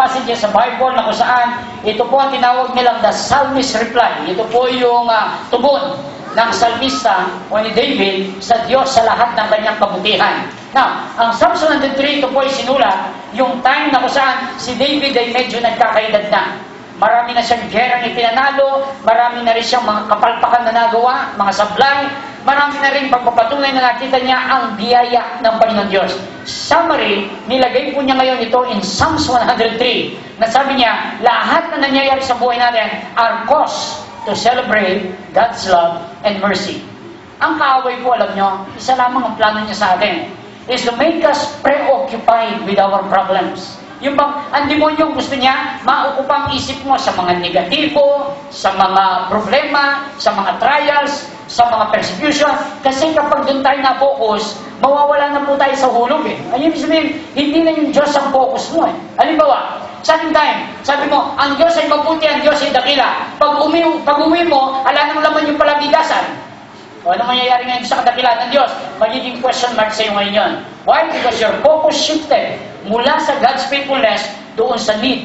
passages sa Bible na kung saan ito po ang tinawag nilang the psalmist reply. Ito po yung tugon ng salmista o ni David sa Diyos sa lahat ng kanyang kabutihan. Now, ang Psalm 103, ito po ay sinulat yung time na kung saan si David ay medyo nagkakaedad na. Marami na siyang gerang ipinanalo, marami na rin siyang mga kapalpakan na nagawa, mga sablay, marami na rin pagpapatunay na nakita niya ang biyaya ng Panginoon Diyos. Summary, nilagay po niya ngayon ito in Psalms 103, na sabi niya, lahat na nangyayari sa buhay natin are cause to celebrate God's love and mercy. Ang kaaway po, alam nyo, isa lamang ang plano niya sa atin, is to make us preoccupied with our problems. Yung bang, ang demonyo gusto niya, mauupa ang isip mo sa mga negatibo, sa mga problema, sa mga trials, sa mga persecution. Kasi kapag doon tayo na-focus, mawawala na po tayo sa hulog eh. Ayun sabihin, hindi na yung Diyos ang focus mo eh. Halimbawa, sa ating time, sabi mo, ang Diyos ay mabuti, ang Diyos ay dakila. Pag uwi mo, ala nang laman yung palabigasan. O ano mangyayari ngayon sa kadakilaan ng Diyos? Magiging question mark sa iyo ngayon yun. Why? Because your focus shifted mula sa God's faithfulness doon sa need.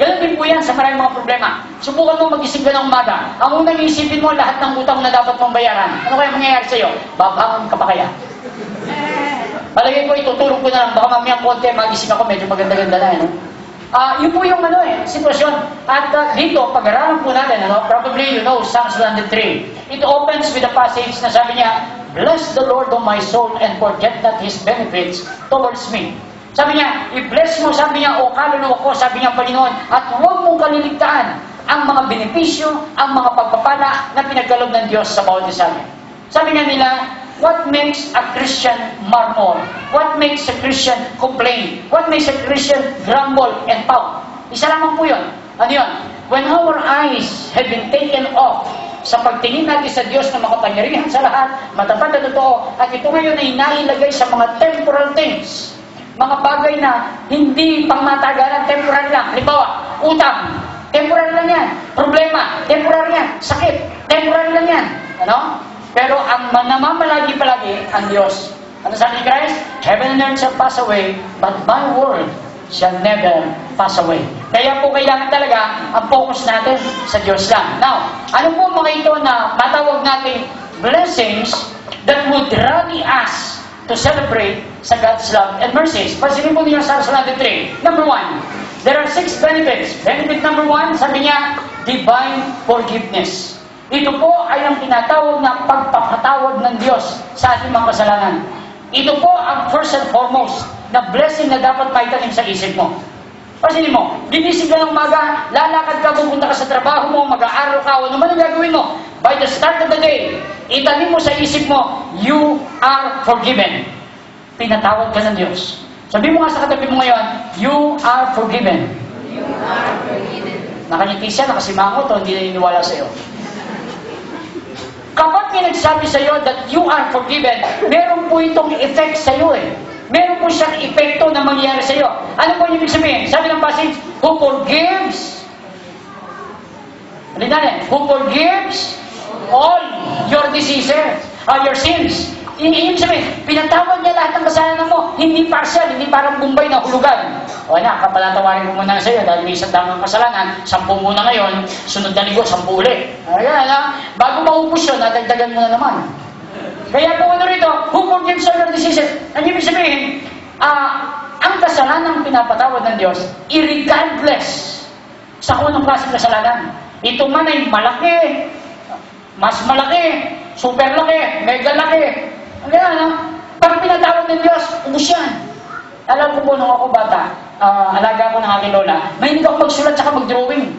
Ganun din po yan sa maraming mga problema. Subukan mo mag-isip ka ng umaga. Ang unang isipin mo lahat ng utang na dapat mong bayaran. Ano kaya mangyayari sa iyo? Babangon ka pa kaya? Palagay ko, itutulog ko na lang. Baka mamaya konti, magising ako, medyo maganda-ganda na. Yun po yung sitwasyon. At dito, pag-aralan po natin, probably you know, Psalms 103. It opens with a passage na sabi niya, bless the Lord, O my soul, and forget not His benefits towards me. Sabi niya, i-bless mo, sabi niya, o kaluluwa ko, sabi niya, Panginoon, at huwag mong kaliligtaan ang mga benepisyo, ang mga pagpapala na pinagkaloob ng Diyos sa bawat isa niya. Sabi niya nila, what makes a Christian murmur? What makes a Christian complain? What makes a Christian grumble and pout? Isa lamang po yun. Ano yun? When our eyes have been taken off sa pagtingin natin sa Diyos na makapangyarihan sa lahat, matapat na totoo, at ito ngayon ay nailagay sa mga temporal things. Mga bagay na hindi pangmatagalan, temporary lang. Halimbawa, utang, temporary lang yan. Problema, temporary yan. Sakit, temporary lang yan. Pero ang namamalagi palagi, ang Diyos. Ano sabi ni Christ? Heaven and earth shall pass away, but my word shall never pass away. Kaya po kailangan talaga ang focus natin sa Diyos lang. Now, ano po mga ito na matawag natin blessings that would rally us to celebrate sa God's love and mercies? Pansinin po niyo sa Psalm 103. Number 1, there are 6 benefits. Benefit number 1, sabi niya, divine forgiveness. Ito po ay ang tinatawag na pagpapatawad ng Diyos sa ating mga kasalanan. Ito po ang first and foremost na blessing na dapat maitanim sa isip mo. Pansinin mo, gigising ka ng umaga, lalakad ka, pupunta ka sa trabaho mo, mag-aaral ka, ano man ang gagawin mo. By the start of the day, itanim mo sa isip mo, you are forgiven. Pinatawad ka ng Diyos. Sabi mo nga sa katabi mo ngayon, you are forgiven. You are forgiven. Nakangiti siya, nakasimangot, o hindi naniniwala sa iyo. Kapag pinagsabi sa iyo that you are forgiven, meron po itong effect sa iyo eh. Meron po siyang epekto na mangyayari sa iyo. Ano po yung ibig sabihin? Sabi ng passage, who forgives, who forgives all your diseases, your sins. Ibig sabihin, pinatawad niya lahat ng kasalanan mo. Hindi partial, hindi parang Bombay na hulugan. O na, kapalatawarin ko muna sa iyo dahil may isang damang kasalanan, 10 muna ngayon, sunod na linggo, 10 ulit. Ayan, bago maubos yun, nadagdagan mo na naman. Kaya po rito, who forgives all your diseases? Ang ibig sabihin, ang kasalanang pinapatawad ng Diyos, irregardless sa kung anong klaseng kasalanan. Ito man ay malaki, mas malaki, super laki, mega laki. Pag pinatawad ng Diyos, ubus yan. Alam ko po, nung ako bata, alaga ko ng aking lola, may hindi ako magsulat saka mag-drawing.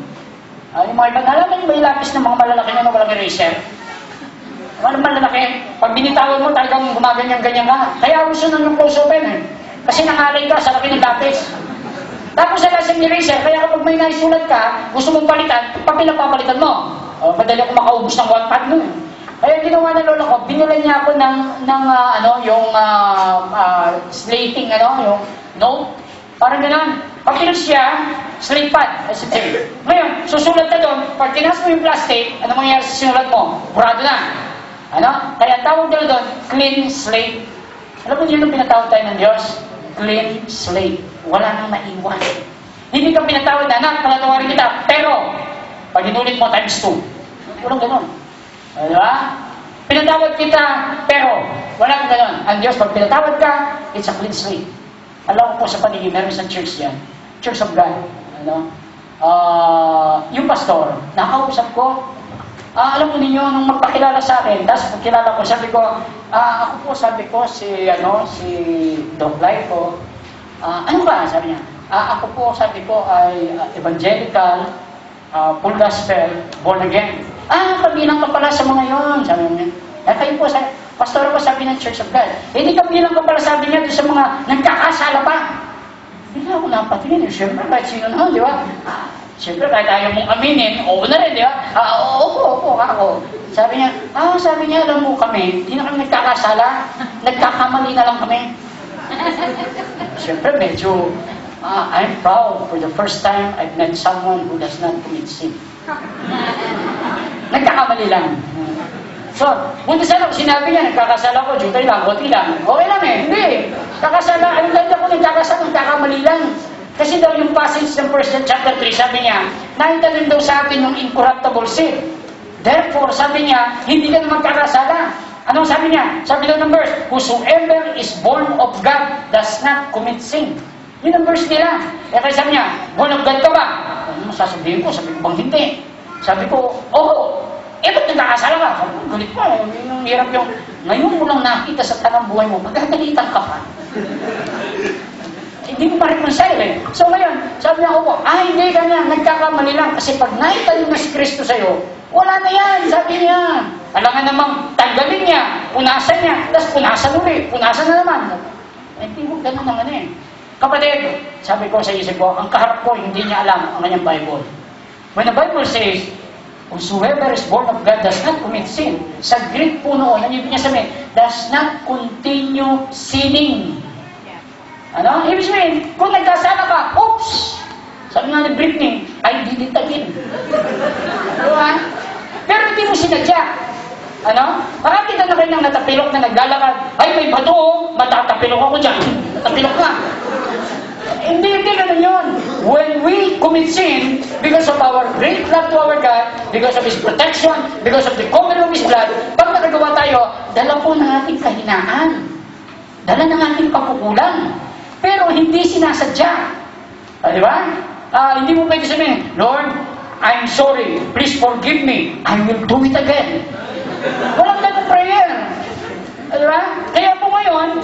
Yung mga ibang, alam mo yung may lapis ng mga malalaki na walang eraser? Ano malalaki? Pag binitawan mo, talagang gumaganyan-ganyan ka. Kaya gusto nung yung close open eh. Kasi nangalay ka sa laki ng lapis. Tapos sa lasang eraser, kaya kapag may naisulat ka, gusto mong palitan, papel ang papalitan mo. Padali ako makaubos ng 1 pad nun. Kaya ginawa ng lola ko, binulan niya ako ng slating, yung note. Parang gano'n. Pag pinos siya, slate pad. Ngayon, susulat ka doon, pag tinas mo yung plastic, ano mangyayari sa sinulat mo? Burado na. Kaya tawag nila doon, clean slate. Alam mo yun ang pinatawag tayo ng Diyos? Clean slate. Wala nang naiwan. Hindi ka pinatawad na, anak, patatawarin kita, pero, pag inulit mo, times 2. Walang ganon. Di ba? Pinatawad kita, pero, walang ganon. Ang Diyos, pag pinatawad ka, it's a clean slate. Alam ko po sa paligid, meron isang church yan. Church of God. Ano? Yung pastor, nakausap ko, alam mo ninyo, nung magpakilala sa akin, tapos pagkilala ko, sabi ko, ako po, sabi ko, si Doc Laico, ano ka? Sabi niya, ako po, sabi ko, ay evangelical, full gospel, born again. Kabilang ka pala sa mga yon, sabi niya. Kayo po, pastor ko, sabi ng Church of God. Hindi kabilang ka pala, sabi niya, doon sa mga nagkakasala pa. Hindi ako napatingin. Siyempre, kahit sino na, di ba? Siyempre, kahit ayaw mong aminin, oo na rin, di ba? Opo, ako. Sabi niya, alam mo kami, hindi na kami nagkakasala, nagkakamali na lang kami. Siyempre, medyo, I'm proud for the first time I've met someone who does not commit sin. Nagkakamali lang. So, buti sana kung sinabi niya, nagkakasala ko, jutay lang, buti lang. Okay lang eh, hindi. Kakasala, ang ganda ko nagkakasala, nagkakamali lang. Kasi daw yung passage ng 1 chapter 3, sabi niya, nakita rin daw sa atin yung incorruptible seed. Therefore, sabi niya, hindi ka na magkakasala. Anong sabi niya? Sabi daw ng verse, whosoever is born of God does not commit sin. Yun ang verse nila. Kaya sabi niya, born of God ka ba? Ano sasabihin ko? Sabi ko bang hindi? Sabi ko, oo. Ba't nagkakasala ka? Sabi ko, galit ko. Yung hirap yung, ngayon mo lang nakita sa tanang buhay mo, magagalitan ka pa. Hindi mo ma-reconcile eh. So ngayon, sabi niya ako, hindi ganyan, nagkakamali lang. Kasi pag naitayo na si Kristo sa'yo, wala na yan, sabi niya. Alangan namang tanggalin niya, punasan niya, tapos punasan ulit, punasan na naman. Hindi mo ganun naman eh. Kapatid, sabi ko sa isip ko, ang kaharap ko, hindi niya alam ang kanyang Bible. When the Bible says, whosoever is born of God does not commit sin. Sa Greek po noon, ang ibig niya sabihin, does not continue sinning. Ano? Ibig sabihin, kung nagkasala ka, oops! Sabi nga ni Britney, I did it again. Diba? Pero hindi mo sinadya. Ano? Marami ka na kayo nang natapilok na naglalakad. Ay, may bato, matatapilok ako dyan. Natapilok ka. Hindi ganun yun. When we commit sin, because of our great love to our God, because of His protection, because of the covering of His blood, pag nakagawa tayo, dala po ng ating kahinaan. Dala ng ating kapukulan. Pero hindi sinasadya. Di ba? Hindi mo pwede sabihin, Lord, I'm sorry. Please forgive me. I will do it again. Walang ganun prayer. Di ba? Kaya po ngayon,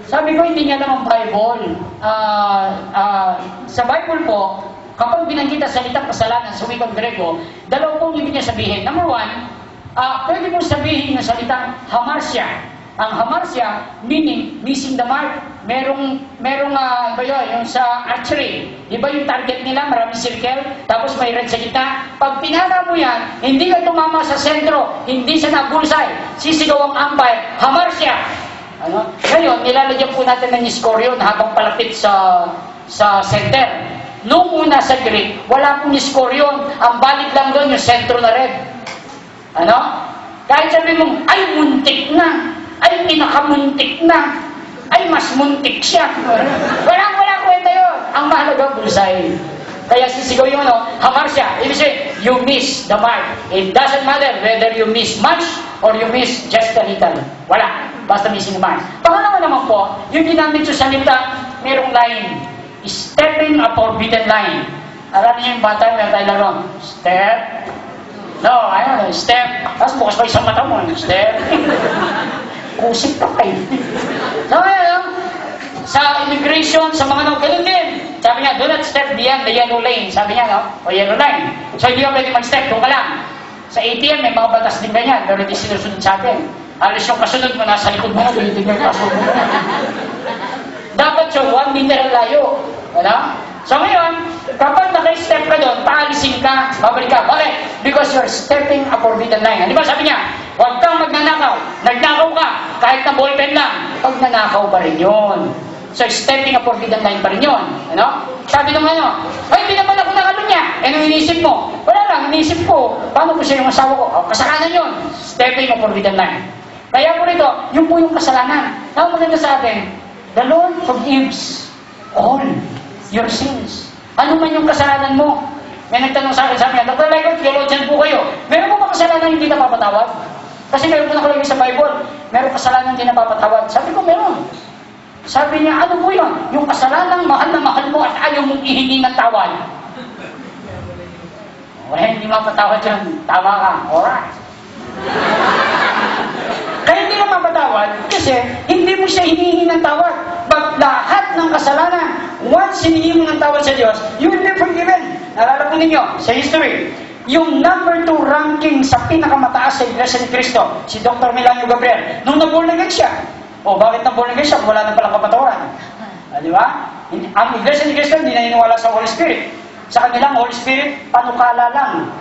sabi ko, hindi niya naman Bible. Sa Bible po, kapag binanggit ang salitang kasalanan sa wikang Grego, dalawa pong ibig niya sabihin. Number one, pwede mong sabihin ng salitang hamarsia. Ang hamarsia, meaning missing the mark. Merong yung sa archery. Di ba yung target nila, maraming circle, tapos may red sa gitna. Pag pinara mo yan, hindi ka tumama sa sentro, hindi siya na-bullseye. Sisigaw ang umpire, hamarsia. Ano? Ngayon, nilalagyan po natin ng iskoryon habang palapit sa center. Noong una sa Greek, wala pong iskoryon. Ang balik lang doon yung sentro na red. Ano? Kahit sabi mong, ay muntik na. Ay pinakamuntik na. Ay mas muntik siya. Walang kwenta yun. Ang mahalaga bullseye. Kaya sisigaw yung hamarsia. Ibig sabihin, you miss the mark. It doesn't matter whether you miss much or you miss just a little. Wala. Basta missing the mark. Pangalawa naman po, yung ginamit sa salita, merong line. Stepping a forbidden line. Alam niyo yung bata, meron tayo laro. Step. No, ayun, step. Tapos bukas pa isang mata mo. Step. Kusip ka kayo. So, sa immigration, sa mga ganun din. Sabi niya, do not step beyond the yellow lane. Sabi niya, o yellow line. So, hindi ka pwede mag-step, doon ka lang. Sa ATM, may mga batas din ganyan, pero hindi sinusunod sa atin. Alis yung kasunod mo, nasa likod mo, tinitignan yung kasunod mo. Dapat siya, 1 meter ang layo. Wala? So ngayon, kapag naka-step ka doon, paalisin ka, babalik ka. Bakit? Because you're stepping a forbidden line. Di ba sabi niya, huwag kang magnanakaw. Nagnakaw ka, kahit na ballpen lang. Pag nanakaw pa rin yun. So stepping a forbidden line pa rin yun. Ano? Sabi nung ay, hindi naman ako nakalunya. Anong inisip mo? Wala lang, inisip ko. Paano ko siya yung asawa ko? Kasalanan yun. Stepping a forbidden line. Kaya po rito, yun po yung kasalanan. Ang maganda sa atin, the Lord forgives all your sins. Ano man yung kasalanan mo? May nagtanong sa akin, sabi niya, Dr. Lego, theologian po kayo. Meron po ba kasalanan hindi napapatawad? Kasi meron po nakalagay sa Bible, meron kasalanan hindi napapatawad. Sabi ko, meron. Sabi niya, ano po yun? Yung kasalanang mahal na mahal mo at ayaw mong ihingi ng tawad. Wala, hindi mapatawad yan. Tama ka. Alright. Kaya hindi ka mapatawad kasi hindi mo siya hinihingi ng tawad. But lahat ng kasalanan, once hinihingi mo ng tawad sa Diyos, you will be forgiven. Nalala po ninyo, sa history, yung number 2 ranking sa pinakamataas sa Iglesia ni Cristo, si Dr. Milanio Gabriel, nung naborn again siya. O bakit naborn again siya? Wala na palang kapatawaran. Di ba? Ang Iglesia ni Cristo hindi naniniwala sa Holy Spirit. Sa kanilang Holy Spirit, panukala lang.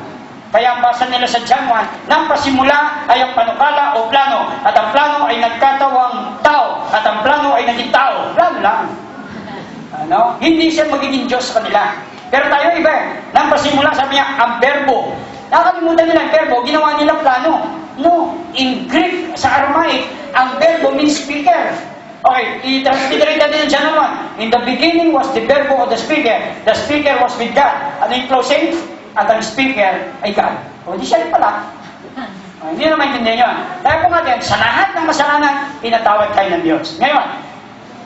Kaya ang basa nila sa John 1, nang pasimula ay ang panukala o plano, at ang plano ay nagkatawang tao, at ang plano ay naging tao. Plano lang. Ano? Hindi siya magiging Diyos sa kanila. Pero tayo iba eh. Nang pasimula, sabi niya, ang verbo. Nakalimutan nila ang verbo, ginawa nila plano. No. In Greek, sa Aramaic, ang verbo means speaker. Okay, i-transliterate natin yung John 1. In the beginning was the verbo of the speaker. The speaker was with God. Ano yung closing? At ang speaker ay God. O, di siya rin pala. Hindi na maintindihan nyo. Dahil po natin, sa lahat ng kasalanan, pinatawad kayo ng Diyos. Ngayon,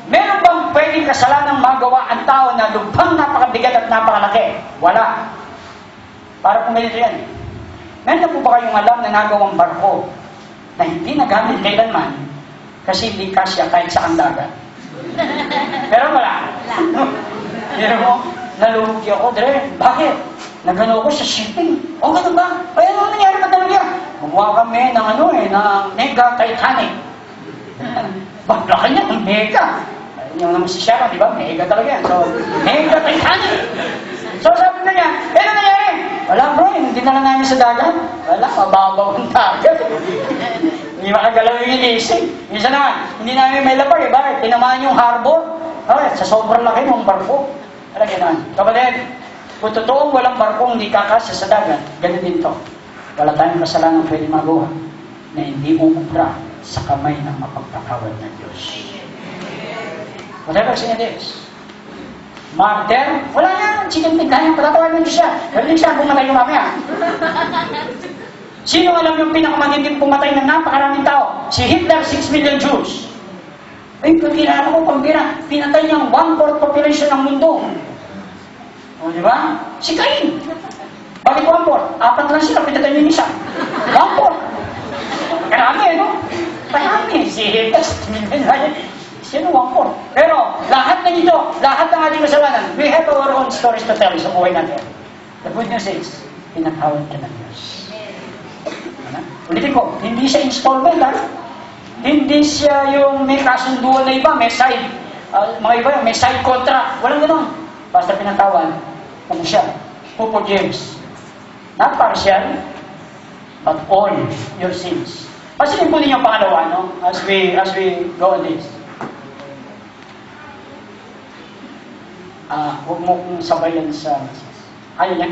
meron bang pwedeng kasalanang magawa ang tao na lubhang napakabigat at napakalaki? Wala. Para pumalito yan. Meron na po ba kayong alam na nagawang barko na hindi nagamit kailanman kasi hindi kasya kahit sa dagat? Pero wala. Pero mo, nalugi ako, Dre. Bakit? Nagano ako sa shipping. O, ganun ba? Ay, ano nangyari ba talaga? Gumawa kami ng ng Mega Titanic. Baglaki niya, ng Mega. Yung naman si Sharon, di ba? Mega talaga yan. So, Mega Titanic. So, sabi na niya, ano nangyari? Wala bro, hindi na lang namin sa dagat. Wala, mababaw ang dagat. Hindi makagalaw yung inisip. Minsan naman, hindi namin may lapar, bakit? Tinamaan yung harbor. Okay, sa sobrang laki ng barko. Alam yan naman. Kapatid, kung totoong walang barkong hindi kakasya sa dagat, ganun din to. Wala tayong kasalanan pwede magawa na hindi umubra sa kamay ng mapagpatawad ng Diyos. Whatever sin it is. Martyr, wala yan. Sinuntig kaya, patatawagan ng Diyos siya. Pero hindi siya pumatay yung mamaya. Sino alam yung pinakamatinding pumatay ng napakaraming tao? Si Hitler, 6 million Jews. Ay, kilala ko, pambira. Pinatay niyang 1/4 population ng mundo. O, di ba? Si Cain. Bakit 1/4? 4 lang sila, pinatay niya isa. 1/4. Karami, no? Karami. Si Hitler, 6 million. Sino 1/4? Pero, lahat na ito, lahat ng ating kasalanan, we have our own stories to tell sa buhay natin. The good news is, pinatawad ka ng Diyos. Ulitin ko, hindi siya installment, ha? Hindi siya yung may kasunduan na iba, may side, mga iba may side contract. Walang ganun. Basta pinatawad, ano siya? Pupo James. Not partial, but all your sins. Pasilin po ninyo ang pangalawa, no? As we go on this. Huwag mo kong sabayan sa... Ayaw niya?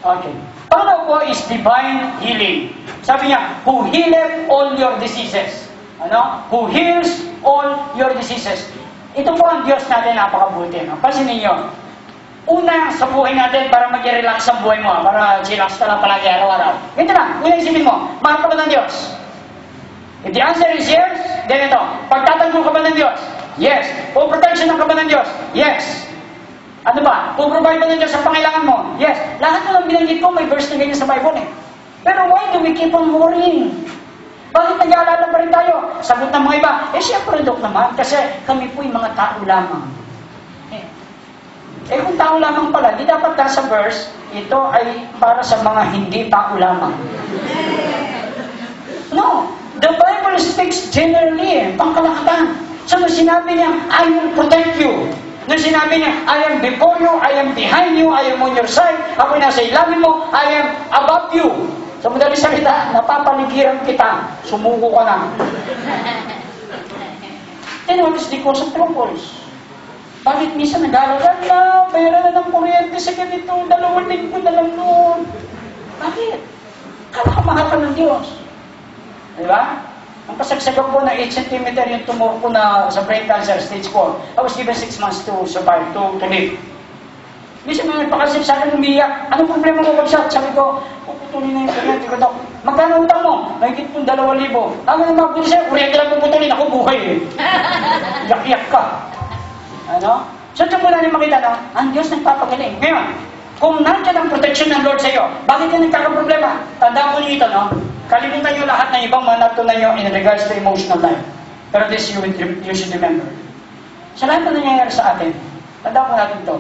Okay. Pangalawa po is divine healing. Sabi niya, who healeth all your diseases. Ano? Who heals all your diseases. Ito po ang Diyos natin, napakabuti. No? Pansinin niyo. Una, sa buhay natin, para mag-relax ang buhay mo. Para chillax ka lang palagi araw-araw. Ito na, una isipin mo, mahal ka ba ng Diyos? If the answer is yes, then ito, pagtatanggol ka ba ng Diyos? Yes. Protection ka ba ng Diyos? Yes. Ano ba? Puprovide ba ng Diyos sa pangailangan mo? Yes. Lahat na lang binanggit ko, may verse na ganyan sa Bible eh. Pero why do we keep on worrying? Bakit nag-aalala pa rin tayo? Sagot ng mga iba, siyempre Dok naman, kasi kami po'y mga tao lamang. Kung tao lamang pala, di dapat sa verse, ito ay para sa mga hindi tao lamang. No. The Bible speaks generally, pangkalahatan. So, nung sinabi niya, I will protect you. Nung sinabi niya, I am before you, I am behind you, I am on your side, ako nasa ilalim mo, I am above you. So, madali salita, napapaligiran kita, sumuko ka na. Then what is the cause of troubles? Bakit minsan nag-aalala na, pera na ng kuryente sa ganito, 2 linggo na lang noon. Bakit? Kala ka mahal ka ng Diyos. Diba? Ang kasagsagan po na 8 cm yung tumor ko na sa brain cancer, stage 4. I was given 6 months to survive, to live. Minsan may nagpakasip sa akin, umiyak. Anong problema mo, Kapsat? Sabi ko, puputulin na yung kuryente ko daw. Magkano utang mo? Mahigit pong 2,000. Ang ano mabuti sa'yo, kuryente lang puputulin. Ako buhay eh. Yak-yak ka. Ano? So ito muna niyo makita, no? Ang Diyos nagpapagaling. Ngayon, kung nandiyan ang protection ng Lord sa iyo, bakit ka nagkakaproblema? Tandaan mo niyo ito, no? Kalimutan niyo lahat ng ibang manatunan niyo in regards to emotional life. Pero this you should remember. Sa lahat na nangyayari sa atin, tandaan mo natin ito.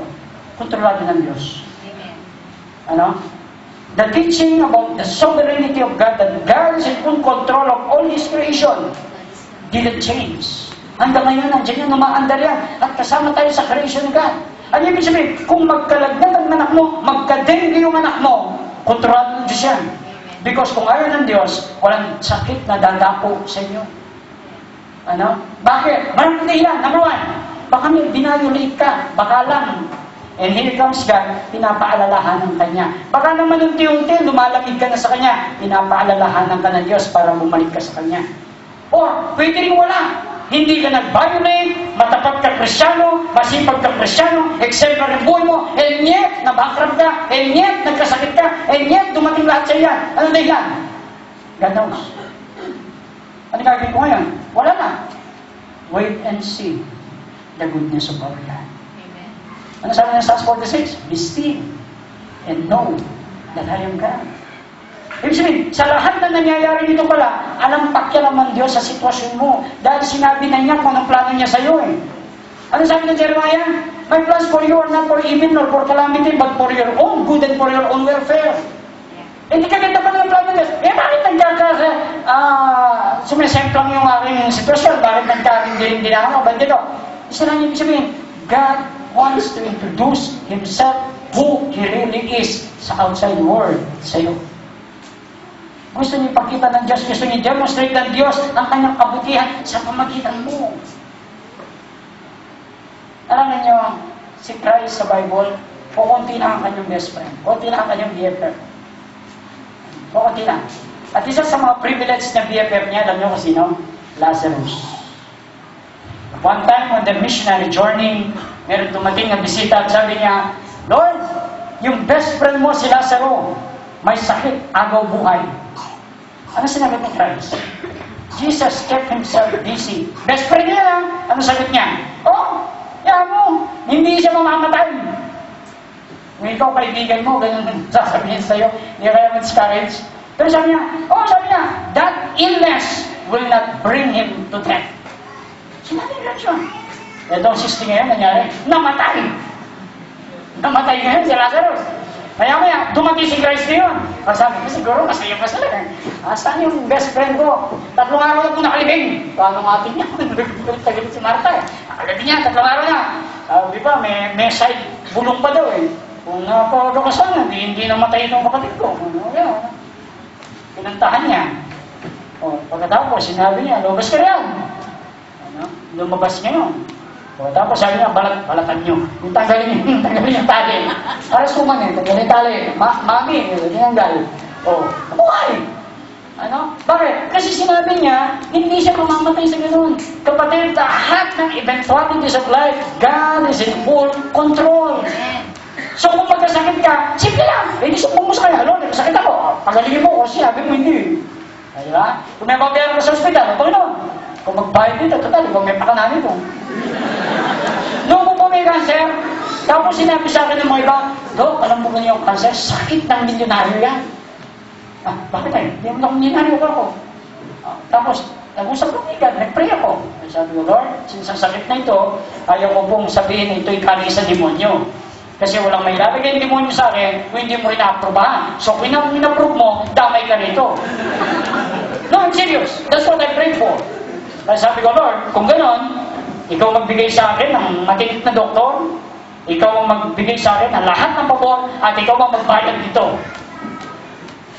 Kontrolado ng Diyos. Amen. Ano? The teaching about the sovereignty of God, that God is in full control of all His creation, didn't change. Hanggang ngayon, nandiyan yung umaandar yan. At kasama tayo sa creation ni God. Ano ibig sabihin? Kung magkalagnat ang anak mo, magka-dengue yung anak mo, kontrolado ng Diyos yan. Because kung ayaw ng Diyos, walang sakit na dadapo sa inyo. Ano? Bakit? Maraming dahilan. Number 1, baka may binayolate ka. Baka lang. And here comes God, pinapaalalahanan ka niya. Baka naman unti-unti, lumalamig ka na sa Kanya, pinapaalalahanan ka ng Diyos para bumalik ka sa Kanya. Or, pwede rin wala. Hindi ka nag-violate, matapat ka Kristyano, masipag ka Kristyano, exemplar yung buhay mo, and yet, nabankrupt ka, and yet, nagkasakit ka, and yet, dumating lahat sa iyan. Ano dahilan? God knows. Ano gagawin ko ngayon? Wala na. Wait and see the goodness of our God. Ano sabi ng Psalms 46? Be still and know that I am God. Ibig sabihin, sa lahat na nangyayari dito pala, alam pakialaman Diyos sa sitwasyon mo. Dahil sinabi na niya kung anong plano niya sa iyo eh. Ano sabi ng Jeremiah? My plans for you are not for evil nor for calamity, but for your own good and for your own welfare. Hindi ka ganda pa ng plano Diyos. Eh bakit sumisemplang yung aking sitwasyon? Bakit nagkaking din ako? Ba't dito? Isa lang ibig sabihin, God wants to introduce Himself who He really is sa outside world sa iyo. Gusto niyo ipakita ng Diyos, gusto niyo demonstrate ng Diyos ang kanyang kabutihan sa pamagitan mo. Alam niyo, si Christ sa Bible, kukunti lang ang kanyang best friend. Kukunti lang ang kanyang BFF. Kukunti lang. At isa sa mga privileged na BFF niya, alam niyo kung sino? Lazarus. One time on the missionary journey, meron dumating na bisita at sabi niya, Lord, yung best friend mo si Lazaro, may sakit, agaw buhay. Ano sinagot ni Christ? Jesus kept himself busy. Best friend niya lang. Ano sagot niya? Oh, yan mo, hindi siya mamamatay. Kung ikaw kaibigan mo, ganyan sasabihin sa'yo, hindi kaya mag-discourage. Pero sabi niya, that illness will not bring him to death. Sinabi niya siya. Ito ang sisti ngayon, nangyari, namatay. Namatay ngayon si Lazarus. Maya-maya, dumating si Christ ngayon. Sabi ko, siguro, masaya pa sila. Saan yung best friend ko? 3 araw na ito nakalibing. Paano nga atin niya? Nagtagal si Marta eh. Nakalibing niya, 3 araw na. Di ba, may side bulong pa daw eh. Kung napagakasan, hindi namatay itong kapatid ko. Pinantahan niya. Pagkatapos, sinabi niya, lumabas ka riyan. Lumabas ngayon. Tapos sabi niya, balatan niyo. Yung tanggalin yung tali. Para suman eh, tanggalin yung tali. Mami, tinanggal. Buhay! Ano? Bakit? Kasi sinabi niya, hindi siya mamamatay sa ganoon. Kapatid, lahat ng eventualities of life, God is in full control. So kung magkasakit ka, simple lang. Hindi sumbong mo sa kanya, nagkasakit ako. Pagalingin mo, kasi sabi mo hindi. Diba? Kung may mabayaran ka sa ospital, Panginoon. Kung magbayad dito, total, kung may pakananin mo. Noong po may cancer, tapos sinabi sa akin ng mga iba, Dok, alam mo ba niyo yung cancer? Sakit ng milyonaryo yan. Bakit tayo? Hindi mo na milyonaryo ako. Tapos, nag-usap ko kay God, nag-pray ako. Sabi ko, Lord, since ang sakit na ito, ayaw ko pong sabihin ito'y kali sa demonyo. Kasi walang may lalagay yung demonyo sa akin kung hindi mo rin na-aprobahan. So, kung in-approve mo, damay ka rito. No, I'm serious. That's what I prayed for. Kaya sabi ko, Lord, kung ganon, ikaw magbigay sa akin ng matinit na doktor, ikaw ang magbigay sa akin ng lahat ng pabor, at ikaw ang magbayad dito.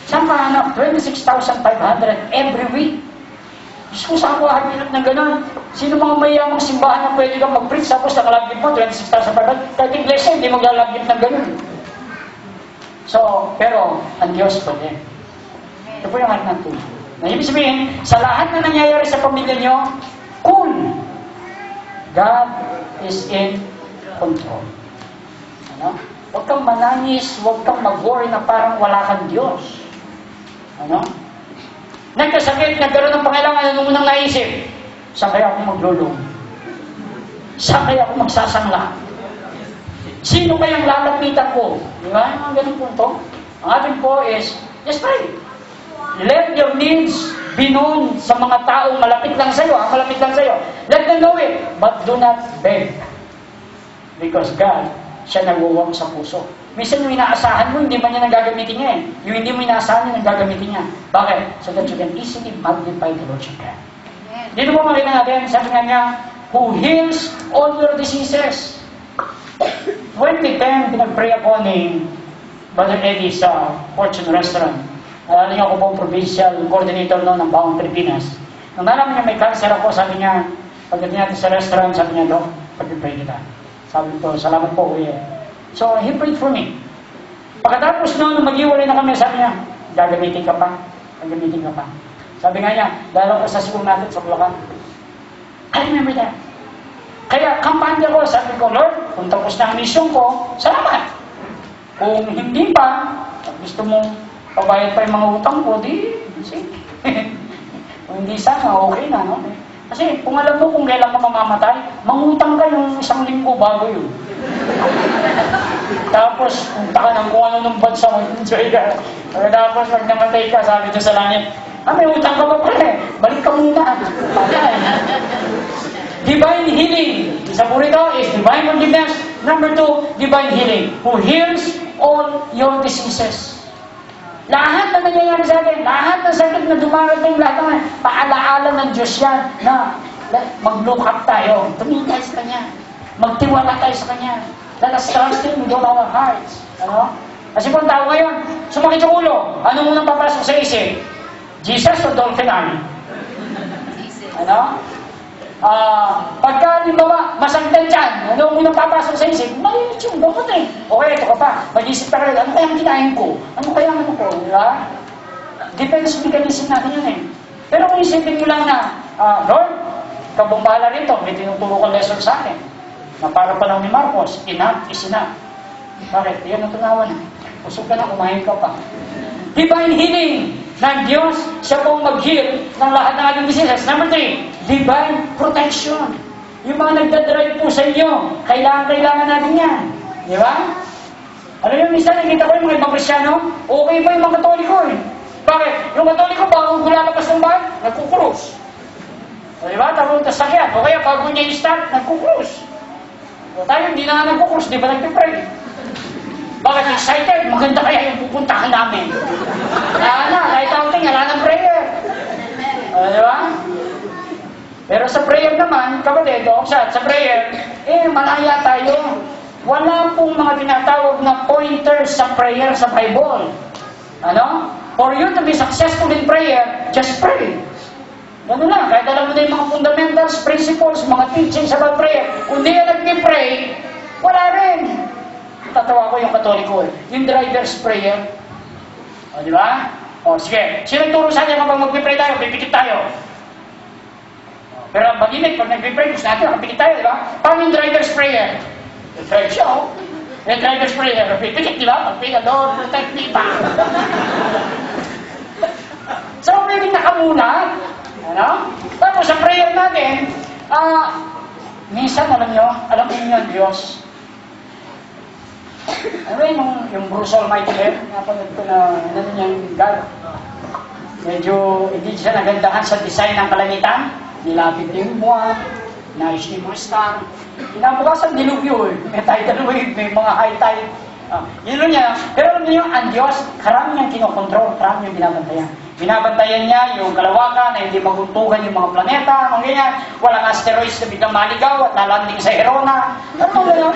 Saan ka hanap? 26,500 every week. Diyos ko, saan ko hahanap ng ganon? Sino mga mayamang simbahan na pwede kang mag-preach, tapos nakalagip mo, 26,500? Kahit iglesia, hindi maglalagip ng ganon. So, pero, ang Diyos pa din. Ito po yung anak natin. Na ibig sabihin, sa lahat na nangyayari sa pamilya nyo, cool. God is in control. Ano? Huwag kang manangis, huwag kang mag-worry na parang wala kang Diyos. Ano? Nagkasakit, nagkaroon ng pangailangan, ano munang naisip? Saan kaya ako maglulong? Saan kaya ako magsasangla? Sino kayang lalapitan ko? Di ba? Ang ganun punto. Ang atin po is, just pray. Let your needs be known sa mga taong malapit lang sa'yo. Malapit lang sa'yo. Let them know it. But do not beg. Because God, siya nagwawang sa puso. Minsan yung inaasahan mo, hindi man niya nagagamitin niya eh. Yung hindi mo inaasahan niya, nagagamitin niya. Bakit? So that you can easily magnify the Lordship God. Dito mo makita natin, sabi nga niya, who heals all your diseases. 2010, pinag-pray ako ni Brother Eddie sa Fortune Restaurant. Nalala niya ako po provincial coordinator noon ng Bawang Pilipinas. Nung nalaman niya may cancer ako, sabi niya, pagdating natin sa restaurant, sabi niya, Dok, pag-pray kita. Sabi ko, salamat po, kuya. So, he prayed for me. Pagkatapos noon, mag-iwalay na kami, sabi niya, gagamitin ka pa. Gagamitin ka pa. Sabi nga niya, dalaw ko sa school natin sa Bulacan. I remember that. Kaya, kampanya ko, sabi ko, Lord, kung tapos na ang mission ko, salamat. Kung hindi pa, at gusto mong pabayad pa yung mga utang ko, di, sige. Kung hindi sana, okay na, no? Kasi kung alam mo kung kailan ka mamamatay, mangutang ka yung 1 linggo bago yun. Tapos, punta ka ng kung ano ng bansa, mag-enjoy ka. Tapos, pag namatay ka, sabi doon sa langit, may utang ka ba pala eh? Balik ka muna. Patay. Divine healing. Isa po rito is divine forgiveness. Number 2, divine healing. Who heals all your diseases. Lahat na nangyayari sa atin, lahat ng sakit na dumarating, lahat ng paalaala ng Diyos yan na mag-look up tayo, tumingin tayo sa Kanya, magtiwala tayo sa Kanya. Let us trust Him with all our hearts. Ano? Kasi kung tao ngayon, sumakit yung ulo, ano munang papasok sa isip? Jesus o Dolphin Army? Ano? Pagka, limbawa, masagdan dyan, ano munang papasok sa isip? Maliit yung dokot eh. Okay, ito ka pa. Mag-isip ka rin, ano kayang kinain ko? Ano kayang ano ko? Diba? Depends mechanism natin yan eh. Pero kung isipin nyo lang na, Lord, kabong bahala rito, may tinuturo ko lesson sa akin. Na para pa lang ni Marcos, enough is enough. Bakit? Yan ang tunawan. Usog ka na, kumain ka pa. Divine healing ng Diyos, siya pong mag-heal ng lahat ng ating diseases. Number 3, divine protection. Yung mga nagdadrive po sa inyo, kailangan natin yan. Di ba? Alam niyo, minsan nakita ko yung mga ibang Kristyano, okay ba yung mga Katoliko eh? Bakit? Yung Katoliko, bago lalabas ng bahay, nagkukrus. Di ba? Tapos sakyan. O kaya, bago niya i-start, nagkukrus. O tayo, hindi na nga nagkukrus, di ba nagpipray? Bakit excited? Maganda kaya yung pupuntahan namin. Kahit outing, wala ng prayer. Di ba? Pero sa prayer naman, kapatid, sa prayer, malaya tayo. Wala pong mga tinatawag na pointers sa prayer sa Bible. Ano? For you to be successful in prayer, just pray. Ganun lang. Kahit alam mo na yung mga fundamentals, principles, mga teachings about prayer. Kung di yan nag-pray, wala rin. Tatawa ko yung Katoliko eh. Yung driver's prayer. O, di ba? O, sige. Sino turo sa atin kapag mag-pray tayo? Pipikit tayo. Pero mag-imig, pag nag-pray, gusto natin, nakapikit tayo, di ba? Paano yung driver's prayer? Yung drive siya, o. Yung driver's prayer, pipikit, di ba? Pagpikit, Lord, protect me pa. So, pwedeng nakamuna. Ano? Tapos, sa prayer natin, minsan, alam nyo yung Diyos. Ano yung Bruce Almighty Head? Napanood ko na, ano niyang God. Medyo, hindi siya nagandahan sa design ng kalangitan. Nilapit yung buwan, nais yung mga star. Inabukasan dilubyo eh. May tidal wave, may mga high tide. Yun niya. Pero alam niyo, ang Diyos, karami niyang kinokontrol, karami niyang binabantayan. Binabantayan niya yung kalawakan na hindi maguntugan yung mga planeta, mga ganyan. Walang asteroids na biglang maligaw at lalanding sa Herona. Ano mo gano'n?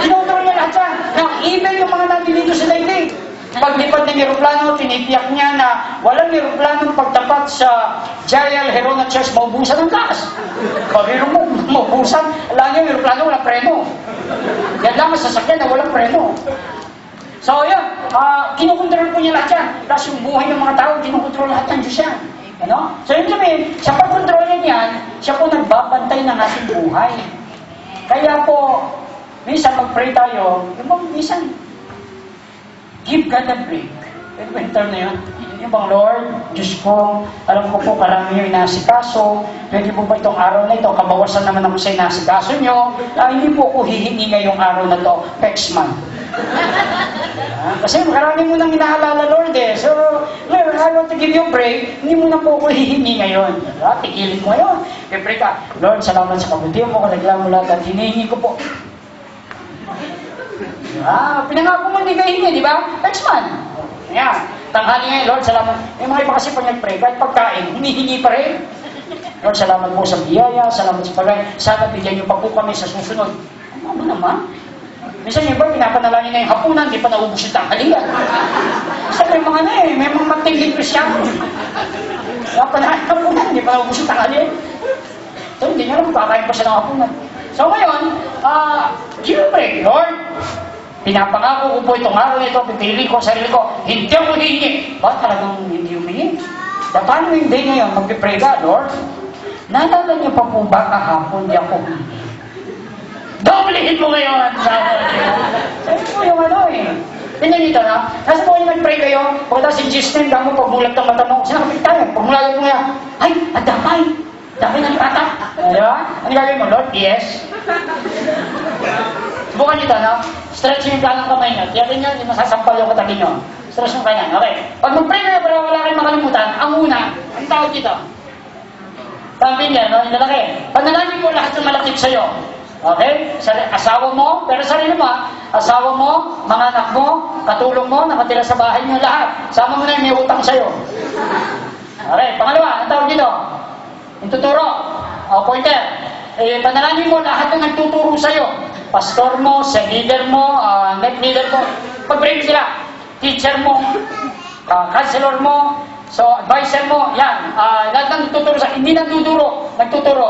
Kinokontrol niya lahat yan. Now, even yung mga nandito sa daigdig. Paglipad ng eroplano, tinitiyak niya na walang eroplanong pagtapat sa Jael Herona Church, maubusan ng gas. Pagkiro mo, maubusan, alam niyo, yung eroplano walang preno. Yan lang, masasakyan na walang preno. So, yun, kinukontrol po niya lahat yan. Plus yung buhay ng mga tao, kinukontrol lahat ng Diyos yan. Ano? So, yun sabihin, sa pagkontrol niya yan, siya po nagbabantay ng ating buhay. Kaya po, minsan mag-pray tayo, minsan, give God a break. Pwede ba yung term na yun? Yung bang, Lord, Diyos ko, alam ko po karami yung inasikaso, pwede po ba itong araw na ito, kabawasan naman ako sa inasikaso nyo, hindi po ako hihingi ngayong araw na ito, next month. Kasi marami mo nang inaalala, Lord eh. So, Lord, I want to give you a break, hindi mo na po ako hihingi ngayon. Tigilin mo ngayon. Pipray ka, Lord, salamat sa kabutihan mo, kalagyan mo lahat at hinihingi ko po. Pinangako mo hindi ka hingi, di ba? Next month. Ayan. Tanghali ngayon, Lord, salamat. May mga iba kasi pag nag-pray, kahit pagkain, hinihingi pa rin. Lord, salamat po sa biyaya, salamat sa pagkain. Sana bigyan niyo pa po kami sa susunod. Ano naman? Minsan yung iba, pinapanalangin na yung hapunan, di pa naubos yung tanghalian. Kasi may mga may mga matingling Krisyano. Pinapanalangin yung hapunan, di pa naubos yung tanghalian. So, hindi niya alam, kakain pa siya ng hapunan. So, ngayon, give a break, Lord. Pinapangako ko po itong araw na ito, pipili ko, sarili ko, hindi ako hihingi. Bakit talagang hindi humingi? Paano yung day ngayon, mag-pray ka, Lord? Naalala niyo pa po ba kahapon, di ako hihingi? Doblehin mo ngayon! Sabi po yung Tingnan nito, no? Nasa po yung nag-pray kayo, pagkatapos si Gisnel, damo pagmulat ng mata mo, sinakapit tayo, pagmulat mo ngayon, ay, adamay! Dami ng patak. Diba? Ano gagawin mo, Lord? Yes. Subukan nito, no? Stretch yung kanang kamay nyo. Tiyakin nyo, hindi masasampal yung katabi nyo. Stretch yung kanyan. Okay. Pag mag-pray kayo, para wala kayong makalimutan, ang una, ang tawag dito. Sabi niya, no? Yung lalaki. Panalangin mo lahat ng malapit sa'yo. Okay? Asawa mo, pero sarili mo, asawa mo, mga anak mo, katulong mo, nakatira sa bahay nyo, lahat. Sama mo na yung may utang sa'yo. Okay. Pangalawa, ang tawag dito. Yung tuturo. Pointer. Panalangin mo lahat ng nagtuturo sa'yo. Pastor mo, sa leader mo, net leader mo. Pag-pray sila. Teacher mo, counselor mo, so advisor mo, yan. Lahat ng nagtuturo sa'yo. Hindi nagtuturo. Nagtuturo.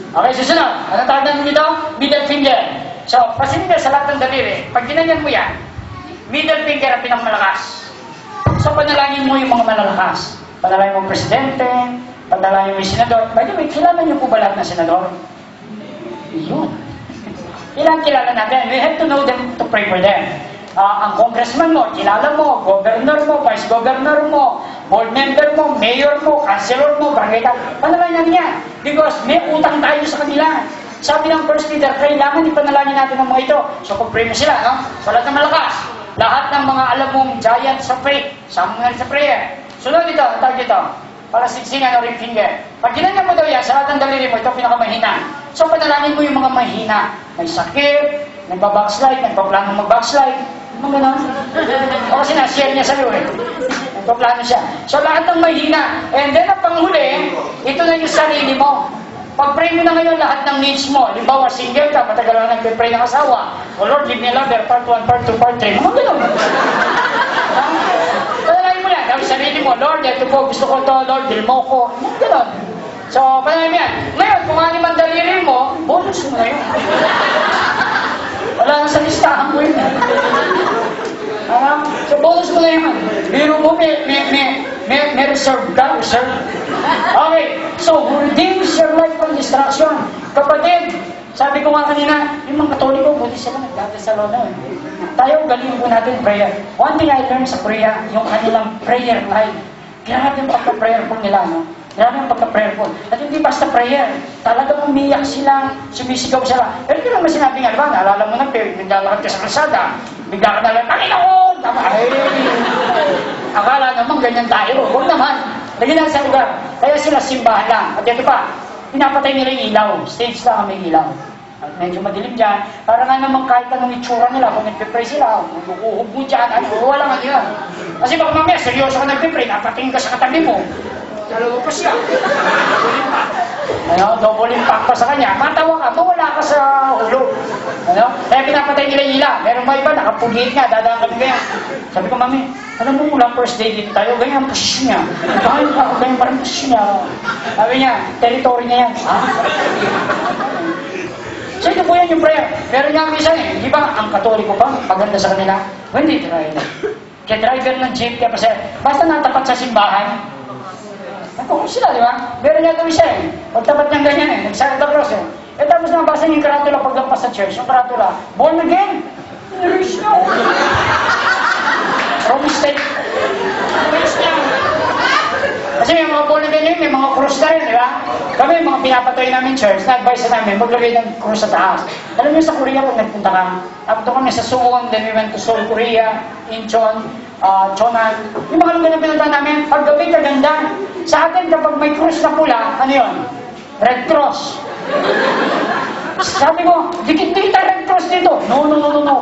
Okay, susunod. Ano tawag natin dito? Middle finger. So, pasinigil sa lahat ng daliri. Pag ginanyan mo yan, middle finger ang pinamalakas. So, panalangin mo yung mga malalakas. Panalangin mo presidente, panalangin mo yung senador. By the way, kilala niyo po ba lahat ng senador? Yun. Kilala natin. We have to know them to pray for them. Ang congressman mo, kilala mo, governor mo, vice governor mo, board member mo, mayor mo, councilor mo, barangay ka. Panalangin natin yan. Because may utang tayo sa kanila. Sabi ng First Peter, kailangan ipanalangin natin ang mga ito. So pag-pray mo sila, no? So lahat ng malakas, lahat ng mga alam mong giant sa faith, sama mo sa prayer. Sunod dito, tawag dito, para singsingan o ring finger. Pag ginanyan mo daw yan, sa lahat ng daliri mo, ito pinakamahina. So panalangin mo yung mga mahina. May sakit, nagbabackslide, nagpaplano mag-backslide. Mga ganon. O kasi na-share niya sa'yo eh. Nagpaplano siya. So lahat ng mahina. And then ang panghuli, ito na yung sarili mo. Pag-pray mo na ngayon lahat ng needs mo. Limbawa, single ka, matagal na nag-pray ng asawa. O Lord, give me a lover, part 1, part 2, part 3. Mga ganon. Panalangin mo yan. Tapos sarili mo, Lord, ito po, gusto ko to, Lord, bil mo ko. Mga ganon. So, panalangin mo yan. Ngayon, kung ano man daliri mo, bonus mo na yun. Wala na sa listahan mo yun. So, bonus mo na yun. Biro mo, may reserve ka, reserve. Okay. So, redeems your life from destruction. Kapatid, sabi ko nga kanina, yung mga Katoliko, buti sila nagdadasal na. Tayo, galing po natin prayer. One thing I learned sa prayer, yung kanilang prayer life. Grabe yung pagka-prayerful nila, no? Grabe yung pagka-prayerful. At hindi basta prayer. Talagang umiyak sila, sumisigaw sila. Pero hindi naman sinabi nga, diba? Naalala mo na, naglalakad ka sa kalsada. Bigla ka nalang, Panginoon! Ay! Akala naman ganyan tayo. Huwag naman. Lagi lang sa lugar. Kaya sila simbahan lang. At ito pa, pinapatay nila yung ilaw. Stage lang ang may ilaw. At medyo madilim dyan. Para nga naman kahit anong itsura nila, kung nagpipray sila, uuhog mo dyan, wala nga yun. Kasi baka mamaya, seryoso ka nagpipray, napatingin ka sa katabi mo. Dalawa pa siya. Double impact pa sa kanya. Matawa ka, mawala ka sa ulo. Kaya pinapatay nila yung ila. Meron ba iba, nakapugit nga, dadaan kami kaya. Sabi ko, Mami, alam mo mula first day dito tayo, ganyan ang posisyon niya. Ganyan parang posisyon niya. Sabi niya, territory niya yan. Ha? So ito po yan yung prayer. Meron nga minsan di ba, ang Katoliko pa, maganda sa kanila. Hindi driver. Kaya driver ng jeep, kaya kasi, basta natapat sa simbahan, nagkukong sila, di ba? Meron niya doon siya eh. Pagtapat niyang ganyan eh, nag-Santa Claus eh. Eh tapos nabasa niya yung karatula paglampas sa church, yung karatula, born again! Nilis niya. Wrong mistake. Nilis niya. Kasi may mga born again yun, may mga cross na rin, di ba? Kami, mga pinapatoy namin church, na-advise na namin, maglagay ng cross sa taas. Alam niyo sa Korea, pag nagpunta ka, after kami sa Suwon, then we went to Seoul, Korea, Incheon, Chonan. Yung mga lugar na pinunta namin, paggabi kaganda. Sa atin, kapag may cross na pula, ano yun? Red Cross. Sabi ko, dikit-dikit ang Red Cross dito. No,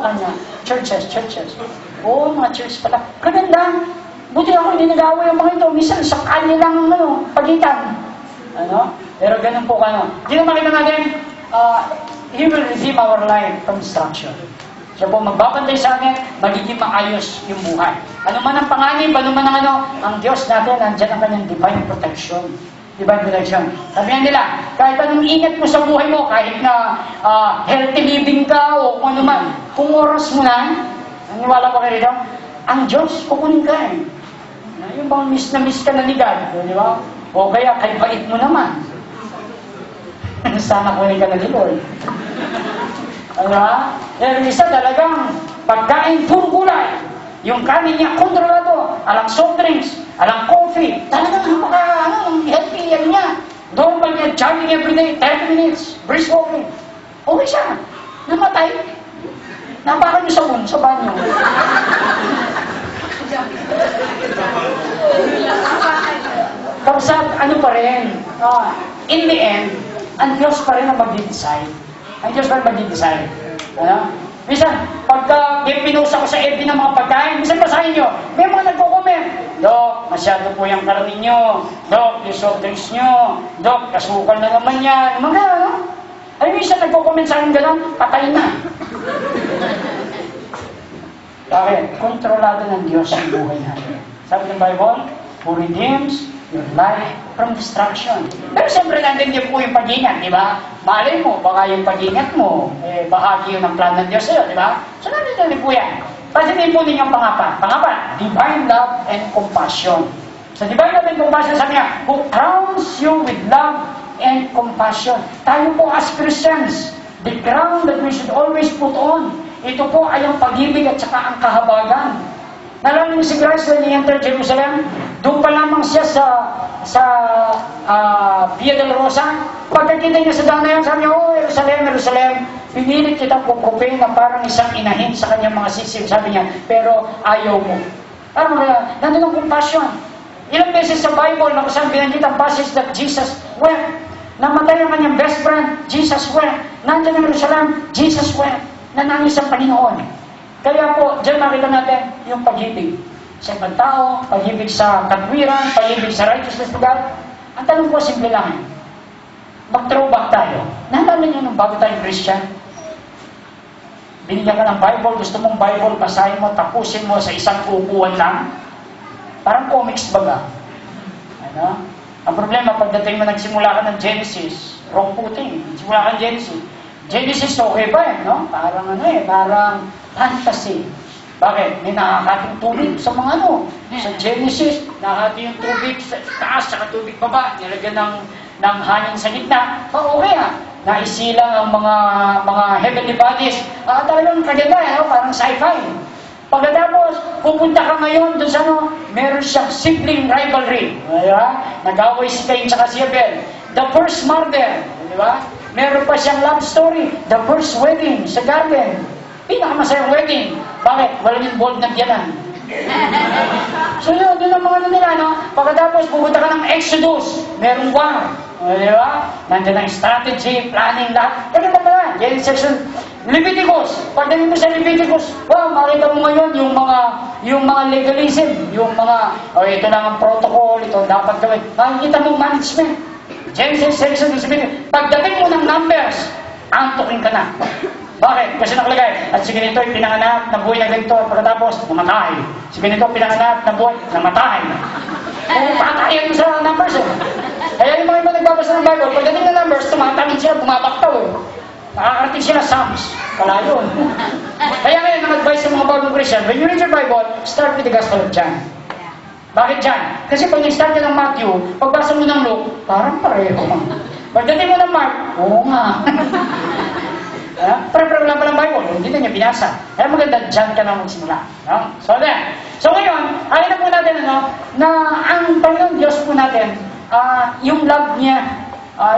kanya. Churches. Oo, mga church pala. Kaganda. Buti ako hindi nag-away yung mga ito. Minsan, sa kanya lang, pagitan. Pero ganun po ka, Dito makita natin, He will redeem our life from destruction. Siya po magbabantay sa atin, magiging maayos yung buhay. Ano man ang panganib, ano man ang Diyos natin, nandiyan ang kanyang divine protection. Divine protection. Sabihan nila, kahit anong ingat mo sa buhay mo, kahit na healthy living ka o kung ano man, kung oras mo na, naniwala ba kayo rito? Ang Diyos, kukunin ka eh. Yung bang miss ka na ni God, di ba? O kaya, kay bait mo naman. Sana kunin ka na ni Lord. Yung isa talagang pagkain puro gulay. Yung kanin niya kontrolado. Alang soft drinks, alang coffee. Talagang healthy yan niya. Normal niya, jogging everyday, 30 minutes, brisk walking. Okay siya. Namatay. Napakan niyo sa banyo. Tapos ano pa rin, in the end, ang Diyos pa rin ang mag-decide. Ang Diyos pa rin mag-decide. Minsan, pagka pinusa ko sa FB ng mga pagkain, minsan basahin nyo, may mga nagko-comment. Dok, masyado po yung karami nyo. Dok, yung soft drinks nyo. Dok, kasukal na naman yan. Mga ay minsan nagko-comment sa akin gano'n, patay na. Bakit? Kontrolado ng Diyos ang buhay natin. Sabi ng Bible, who redeems your life from destruction. Pero siyempre nandun din po yung pag-ingat, di ba? Malay mo, baka yung pag-ingat mo, bahagi yun ng plan ng Diyos sa'yo, di ba? So nandun din po yan. Kasi din po ninyong pangapat, divine love and compassion. Sa divine love and compassion, sabi niya, who crowns you with love and compassion. Tayo po as Christians, the crown that we should always put on, ito po ay ang pag-ibig at saka ang kahabagan. Nalala niyo si Christ when he entered Jerusalem? Doon pa lamang siya sa Via del Rosa. Pagkakita niya sa daan na yan, sabi niya, oh, Jerusalem, pinilit kitang kukupin na parang isang inahin sa kanyang mga sisiw. Sabi niya, pero ayaw mo. Parang nandun ang compassion. Ilang beses sa Bible, na kusang binanggit ang passage that Jesus wept. Namatay ang kanyang best friend, Jesus wept. Nandun ang Jerusalem, Jesus wept. Nanangis ang Panginoon. Kaya po, dyan makita natin yung pag-ibig sa ibang tao, pag-ibig sa katwiran, pag-ibig sa righteousness of God. Ang tanong ko, simple lang. Mag-throwback tayo. Naalala niyo nung bago tayong Christian? Binigyan ka ng Bible, gusto mong Bible, basahin mo, tapusin mo sa isang upuan lang. Parang comics baga. Ang problema, pagdating mo nagsimula ka ng Genesis, wrong footing, nagsimula ka ng Genesis okay pa no? Parang parang fantasy. Bakit? May nakakating tubig sa mga Sa Genesis, nakakati yung tubig sa taas, saka tubig baba, nilagyan ng hangin sa gitna. Okay naisilang ang mga heavenly bodies. Talagang kaganda, parang sci-fi. Pagkatapos, pupunta ka ngayon doon sa meron siyang sibling rivalry. Nag-away si Cain saka si Abel. The first murder, di ba? Meron pa siyang love story, the first wedding sa garden. Pinakamasayang wedding. Bakit? Walang involved na biyanan. So yun ang mga nila, Pagkatapos, pupunta ka ng Exodus, merong war. Di ba? Nandiyan ang strategy, planning, lahat. Kaya pa pala, yan section. Leviticus. Pagdating mo sa Leviticus, makita mo ngayon yung mga legalism, yung mga, ito lang ang protocol, ito dapat gawin. Makikita mo management. Genesis section, pagdating mo ng Numbers, antukin ka na. Bakit? Kasi nakalagay, at si ganito ay pinanganak na buhay na ganito, at pagkatapos, namatay. Si ganito pinanganak na buhay, namatay. Patayan mo sa Numbers Kaya yung mga iba nagbabasa ng Bible, pagdating ng Numbers, tumatangin sila, bumabaktaw Nakakarating sila Psalms. Wala yun. Kaya ngayon, advice sa mga bagong Christian, when you read your Bible, start with the Gospel of John. Bakit John? Kasi pag nag-start ka ng Matthew, pagbasa mo ng Luke, parang pareho. Pagdating mo ng Mark, oo nga. Pero wala pa ng Bible, hindi na niya binasa. Kaya maganda, John ka na magsimula. No? So then, so ngayon, alam na po natin na ang Panginoon Diyos po natin, yung love niya,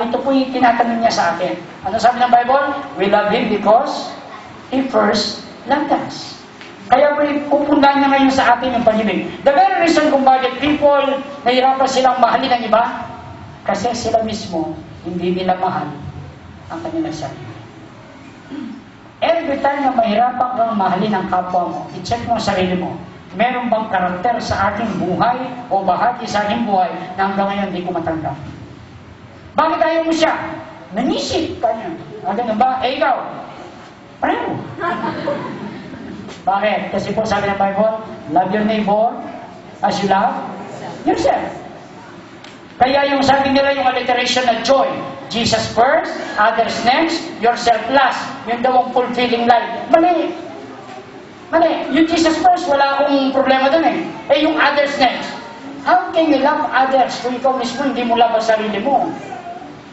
ito po yung tinatanong niya sa atin. Ano sabi ng Bible? We love Him because He first loved us. Kaya po pupundahan niya ngayon sa atin yung pag-ibig. The very reason kung bakit people nahirapan silang mahalin ng iba, kasi sila mismo hindi nila mahal ang kanilang sarili. Every time na mahirapan kang mahalin ang kapwa mo, i-check mo ang sarili mo. Meron bang karakter sa aking buhay o bahagi sa aking buhay na hanggang ngayon hindi ko matanggap? Bakit ayaw mo siya? Nanisip ka niya. Ganun ba? Ikaw? Pareho. Bakit? Kasi po sabi ng Bible, love your neighbor as you love yourself. Kaya yung sabi nila yung alliteration na joy, Jesus first, others next, yourself last. Yung daw ang fulfilling life. Mali. Mali. Yung Jesus first, wala akong problema dun eh. Eh yung others next. How can you love others kung ikaw mismo hindi mo love ang sarili mo?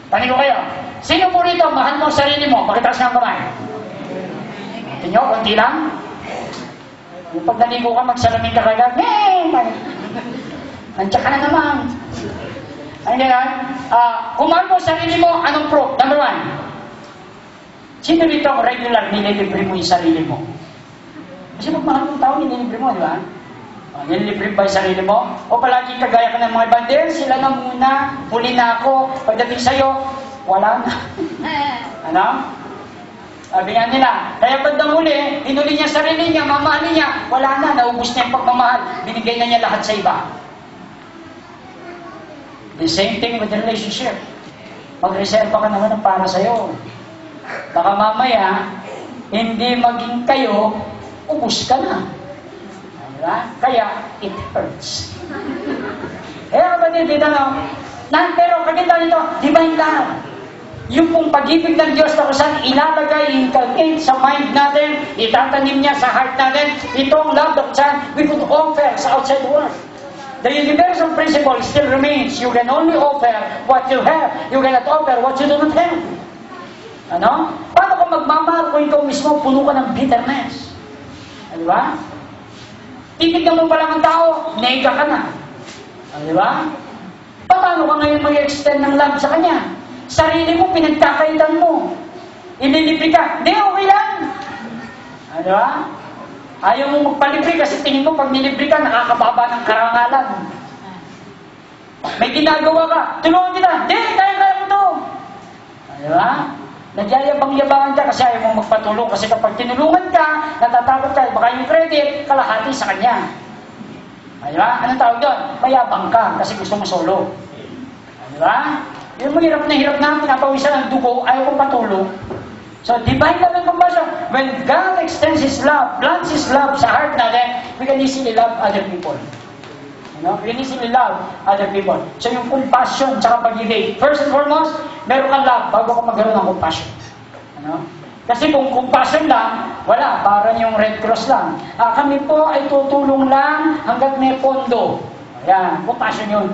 Tanin ko kayo. Sino po rito, mahal mo ang sarili mo? Pakitaas ng kamay. Tingnan nyo, konti lang. Yung pag naligo ka, magsalamin ka kagad, nandiyan ka na naman. Ano gano'n? Kung mahal mo sarili mo, anong proof? Number one, sino dito regular nililibre mo yung sarili mo? Kasi pag mahal mong tao, nililibre mo, di ba? Nililibre ba yung sarili mo? O palagi kagaya ka ng mga bandir, sila na muna, huli na ako, pagdating sa'yo, wala na. Ano? Sabi nga nila, kaya pag namuli, hinuli niya sarili niya, mamahalin niya, wala na, naubos niya yung pagmamahal, binigay na niya lahat sa iba. The same thing with the relationship. Mag-reserve ka naman para sa'yo. Baka mamaya, hindi maging kayo, ubus ka na. Diba? Kaya, it hurts. Kaya kapatid, dito pero pagkita nito, divine love. Yung pong pag-ibig ng Diyos na kung saan ilalagay, inculcate sa mind natin, itatanim niya sa heart natin, itong love na kung saan we could offer sa outside world. The universal principle still remains. You can only offer what you have. You cannot offer what you do not have. Ano? Paano kung magmamahal kung ikaw mismo puno ka ng bitterness? Di ba? Titignan mo pa lang ang tao, nega ka na. Di ba? Paano ka ngayon mag-extend ng love sa kanya? Sarili mo, pinagkakaitan mo. Ililibre ka. Di, okay lang. Di ba? Ayaw mo magpalibre kasi tingin mo pag nilibre ka, nakakababa ng karangalan. May ginagawa ka, tulungan kita. Di, kaya mo to. Di ba? Nagyayabang-yabangan ka kasi ayaw mo magpatulong. Kasi kapag tinulungan ka, natatakot ka, baka yung credit, kalahati sa kanya. Di ba? Anong tawag doon? Mayabang ka kasi gusto mo solo. Di ba? Yung mahirap na pinapawisan ng dugo, ayaw kong patulong. So, divine love and compassion. When God extends His love, plants His love sa heart natin, we can easily love other people. You know? We can easily love other people. So, yung compassion sa pag-ibig. First and foremost, meron kang love bago ka magkaroon ng compassion. You know? Kasi kung compassion lang, wala. Parang yung Red Cross lang. Kami po ay tutulong lang hanggat may pondo. Ayan, compassion yun.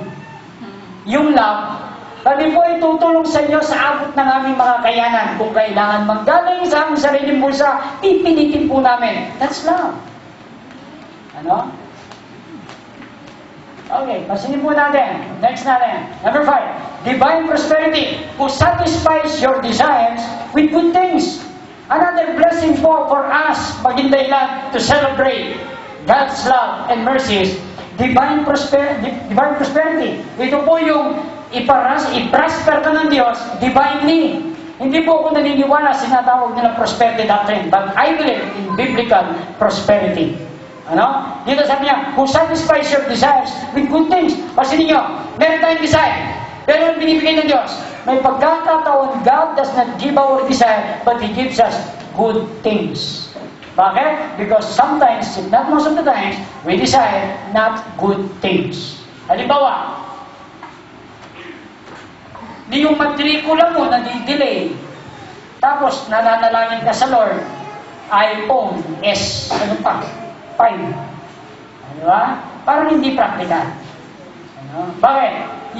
Yung love, kami po ay tutulong sa inyo sa abot ng aming mga kayanan. Kung kailangan manggaling sa aming sariling bulsa, pipilitin po namin. That's love. Ano? Okay, pasinin po natin. Next natin. Number 5. Divine prosperity, who satisfies your desires with good things. Another blessing po for us, maging dahilan to celebrate God's love and mercies. Divine prosperity. Ito po yung i-prosper ka ng Diyos divinely. Hindi po ako naniniwala sinatawag nila prosperity doctrine, but I believe in biblical prosperity. Ano? Dito sabi niya, who satisfies your desires with good things. Kasi ninyo, meron tayong desire. Pero yung binibigay ng Diyos, may pagkakataon, God does not give our desire, but He gives us good things. Bakit? Because sometimes, if not most of the times, we desire not good things. Halimbawa, di yung matrikula mo nadidelay. Tapos nananalangin ka sa Lord. iPhone S, ano pa? 5. Ano ba? Parang hindi practical. Ano? Bakit?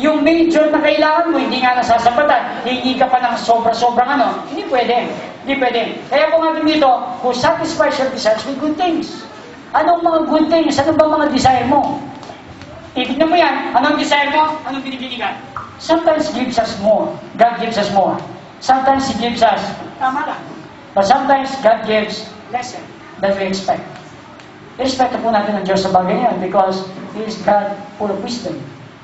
Yung major na kailangan mo, hindi nga nasasapatan. Hindi ka pa ng sobra-sobrang ano. Hindi pwede. Hindi pwede. Kaya po nga dito, who satisfies your desires with good things. Anong mga good things? Ano ba mga desire mo? Tignan mo yan. Anong desire mo? Anong binibili ka? Sometimes gives us more. God gives us more. Sometimes He gives us, tama lang. But sometimes God gives lesser than we expect. Respeto po natin ang Diyos sa bagay yan because He is God full of wisdom.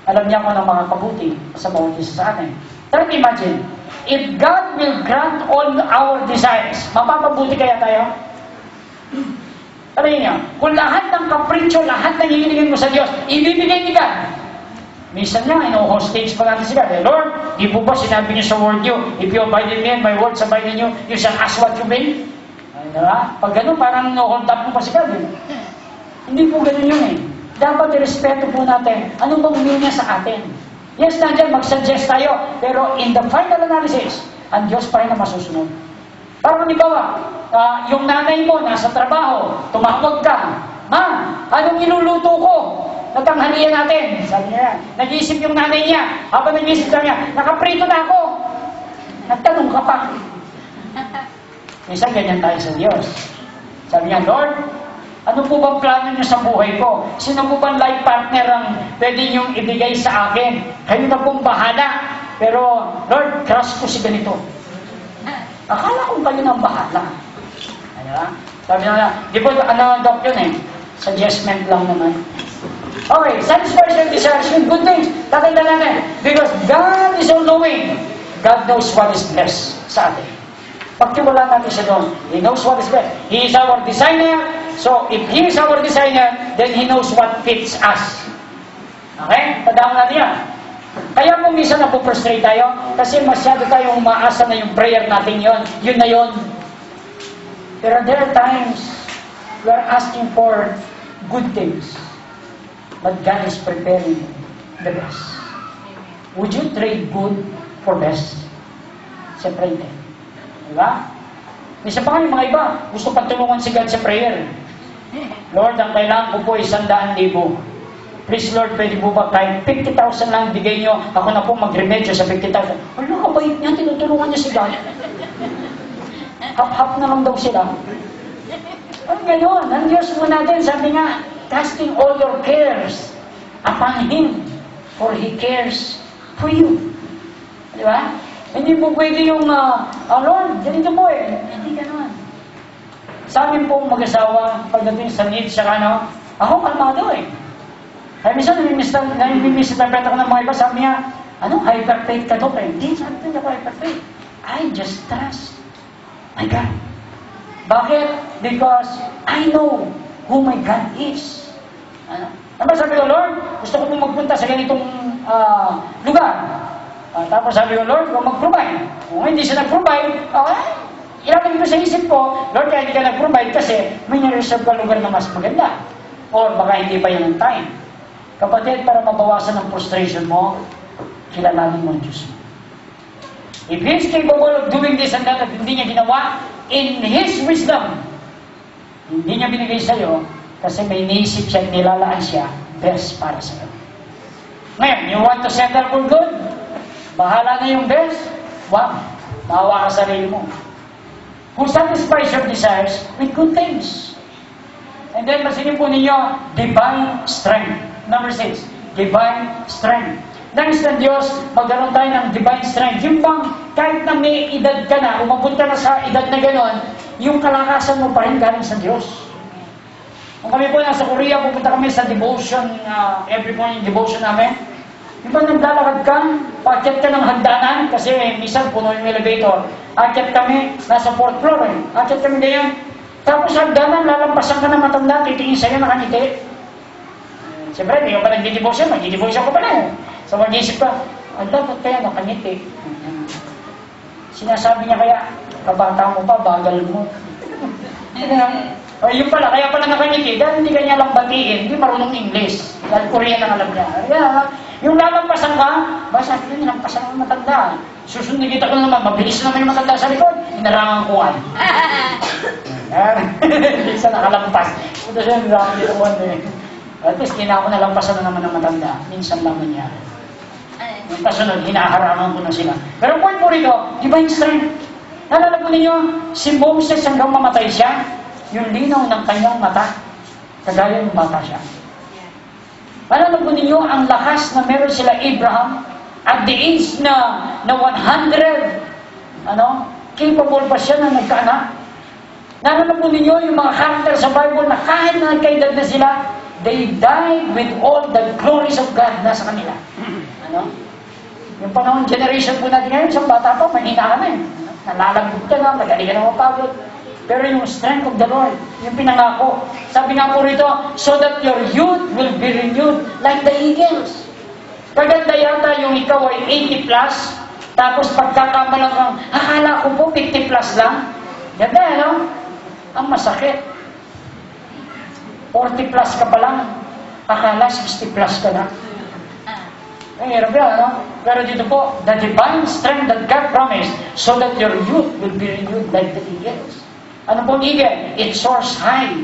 Alam niya kung anong mga kabuti sa bawat isa sa atin. Try to imagine, if God will grant all our desires, mapapabuti kaya tayo? Alam niyo, kung lahat ng kapritsyo, lahat ng hihilingin mo sa Diyos, ibibigay ni God. Minsan nga, hostage pa natin sila. Lord, di po ba sinabi niyo sa word niyo, if you abide in me and my words abide in you, you shall ask what you will? Diba? Pag gano'n, parang no-hold up mo pa si God. Hindi po gano'n yun eh. Dapat irespeto po natin. Ano bang mean niya sa atin? Yes, nandiyan, mag-suggest tayo. Pero in the final analysis, ang Diyos pa rin na masusunod. Parang halimbawa, yung nanay mo nasa trabaho, tumawag ka, Ma, anong iluluto ko? Natanghalian natin. Sabi niya, nag-iisip yung nanay niya. Habang nag-iisip niya, nakaprito na ako. Nagtanong ka pa. Minsan ganyan tayo sa Diyos. Sabi niya, Lord, ano po bang plano niyo sa buhay ko? Sino po bang life partner ang pwede niyong ibigay sa akin? Kayo na pong bahala. Pero, Lord, crush ko si ganito. Akala kong kayo nang bahala. Ano? Sabi niya, di po, Doc yun eh. Suggestment lang naman. Okay, satisfies your desires with good things. Tatanda natin. Because God is all-knowing. God knows what is best sa atin. Pagtiwala natin siya doon. He knows what is best. He is our designer. So, if He is our designer, then He knows what fits us. Okay? Tandaan natin yan. Kaya kung minsan napuprostrate tayo, kasi masyado tayong umaasa na yung prayer natin yon. Yun na yun. Pero there are times we are asking for good things. But God is preparing the best. Would you trade good for best? Siyempre hindi. Diba? Minsan pa nga yung mga iba, gusto patulungan si God sa prayer. Lord, ang kailangan ko po 100,000. Please Lord, pwede po ba kahit 50,000 lang bigay nyo, ako na po magremedyo sa 50,000. Wala ka ba niya, tinutulungan niya si God. Hap-hap na lang daw sila. Ang gano'n, ang Diyos mo natin, sabi nga, casting all your cares upon Him, for He cares for you. Di ba? Hindi po pwede yung, Lord, ganito po eh. Hindi gano'n. Sa amin pong mag-asawa, pagdating sa needs, saka ako kalmado eh. Kaya minsan, namimisinterpret ako ng mga iba, sabi niya, hyper-faith ka doon eh. Hindi, sabi ko, hindi ako hyper-faith. I just trust my God. Bakit? Because I know who my God is. Ano sabi ko, Lord, gusto ko pong magpunta sa ganitong lugar. Tapos sabi ko, Lord, kung mag-provide. Kung hindi siya nag-provide, ilapin ko sa isip ko, Lord, kaya hindi ka nag-provide kasi may na-reserve ka lugar na mas maganda. Or baka hindi pa yan ang time. Kapatid, para mabawasan ang frustration mo, kilalanin mo ang Diyos mo. If He is capable of doing this and that at hindi niya ginawa, in His wisdom, hindi niya binigay sa'yo kasi may naisip siya, nilalaan siya, best para sa'yo. Ngayon, you want to settle for good? Bahala na yung best? Wow, maawa ka sa sarili mo. Who satisfies your desires with good things. And then, masinin po ninyo, divine strength. Number 6, divine strength. Nais ng Diyos, magkaroon tayo ng divine strength. Yung bang, kahit na may edad ka na, umabot ka na sa edad na gano'n, yung kalakasan mo pa rin galing sa Diyos. Kung kami po nasa Korea, pupunta kami sa devotion, every morning devotion namin. Yung bang naglalakad ka, paakyat ka ng hagdanan, kasi minsan puno yung elevator. Akyat kami, nasa 4th floor eh. Akyat kami ganyan. Tapos hagdanan, lalampasan ka na matanda, titingin sa'yo, nakangiti. Siyempre, hindi ka pa nag-devotion, mag-devotion ka pa na. So mag-isip ka, dapat kaya nakangiti. Sinasabi niya kaya, kabata mo pa, bagal mo. O yun pala, kaya pala nakangiti, dahil hindi kanya lang batiin, hindi marunong English. Dahil Korean ang alam niya. Kaya, yung lalampasan ka, basta yun, nilampasan ang matanda. Susunod kita ko naman, mabilis naman yung matanda sa likod, inarangan ko ay. Minsan nakalampas. Ito siya, hindi naman eh. At least, kinakalampasan na naman ng matanda. Minsan lang nangyari. Yung kasunod, hinaharangan ko na sila. Pero point po rito, divine strength. Nalala po ninyo, si Moses hanggang mamatay siya, yung linaw ng kanyang mata, kagaya ng bata siya. Nalala po ninyo, ang lakas na meron sila Abraham, at the age na 100, capable pa siya na nagkaanak. Nalala po ninyo, yung mga character sa Bible na kahit na nagkaedad na sila, they died with all the glories of God nasa kanila. Yung panahon generation po natin ngayon, isang bata pa, mahina ka na eh. Nalalagod ka na, magaling ka na mapagod. Pero yung strength of the Lord, yung pinangako. Sabi nga po rito, so that your youth will be renewed like the eagles. Kaganda yata yung ikaw ay 80 plus, tapos pagkakamalang kang, akala ko po 50 plus lang. Ganda, Ang masakit. 40 plus ka pa lang, akala 60 plus ka na. Hirap yan, Pero dito po, the divine strength that God promised so that your youth will be renewed like the eagles. Ano po eagle? It soars high.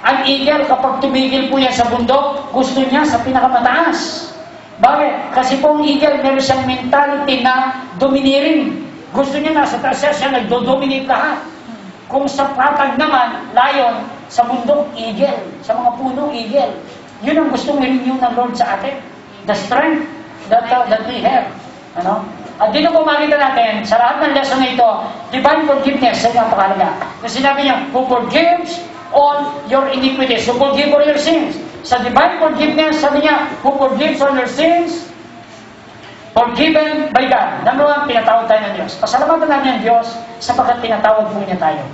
Ang eagle, kapag tumigil po yan sa bundok, gusto niya sa pinakamataas. Bakit? Kasi po ang eagle, meron siyang mentality na domineering. Gusto niya nasa taas siya nagdo-dominate lahat. Kung sa patag naman, lion, sa bundok, eagle. Sa mga puno, eagle. Yun ang gustong i-renew ng Lord sa atin. The strength that we have. At dito po makita natin, sa lahat ng lesson na ito, divine forgiveness, sa napakalaga. Kasi sinabi niya, who forgives all your iniquities, who forgive all your sins. Sa divine forgiveness, sabi niya, who forgives all your sins, forgiven by God. Number one, pinatawad tayo ng Diyos. Pasalamatan natin ng Diyos sapagkat pinatawad po niya tayo.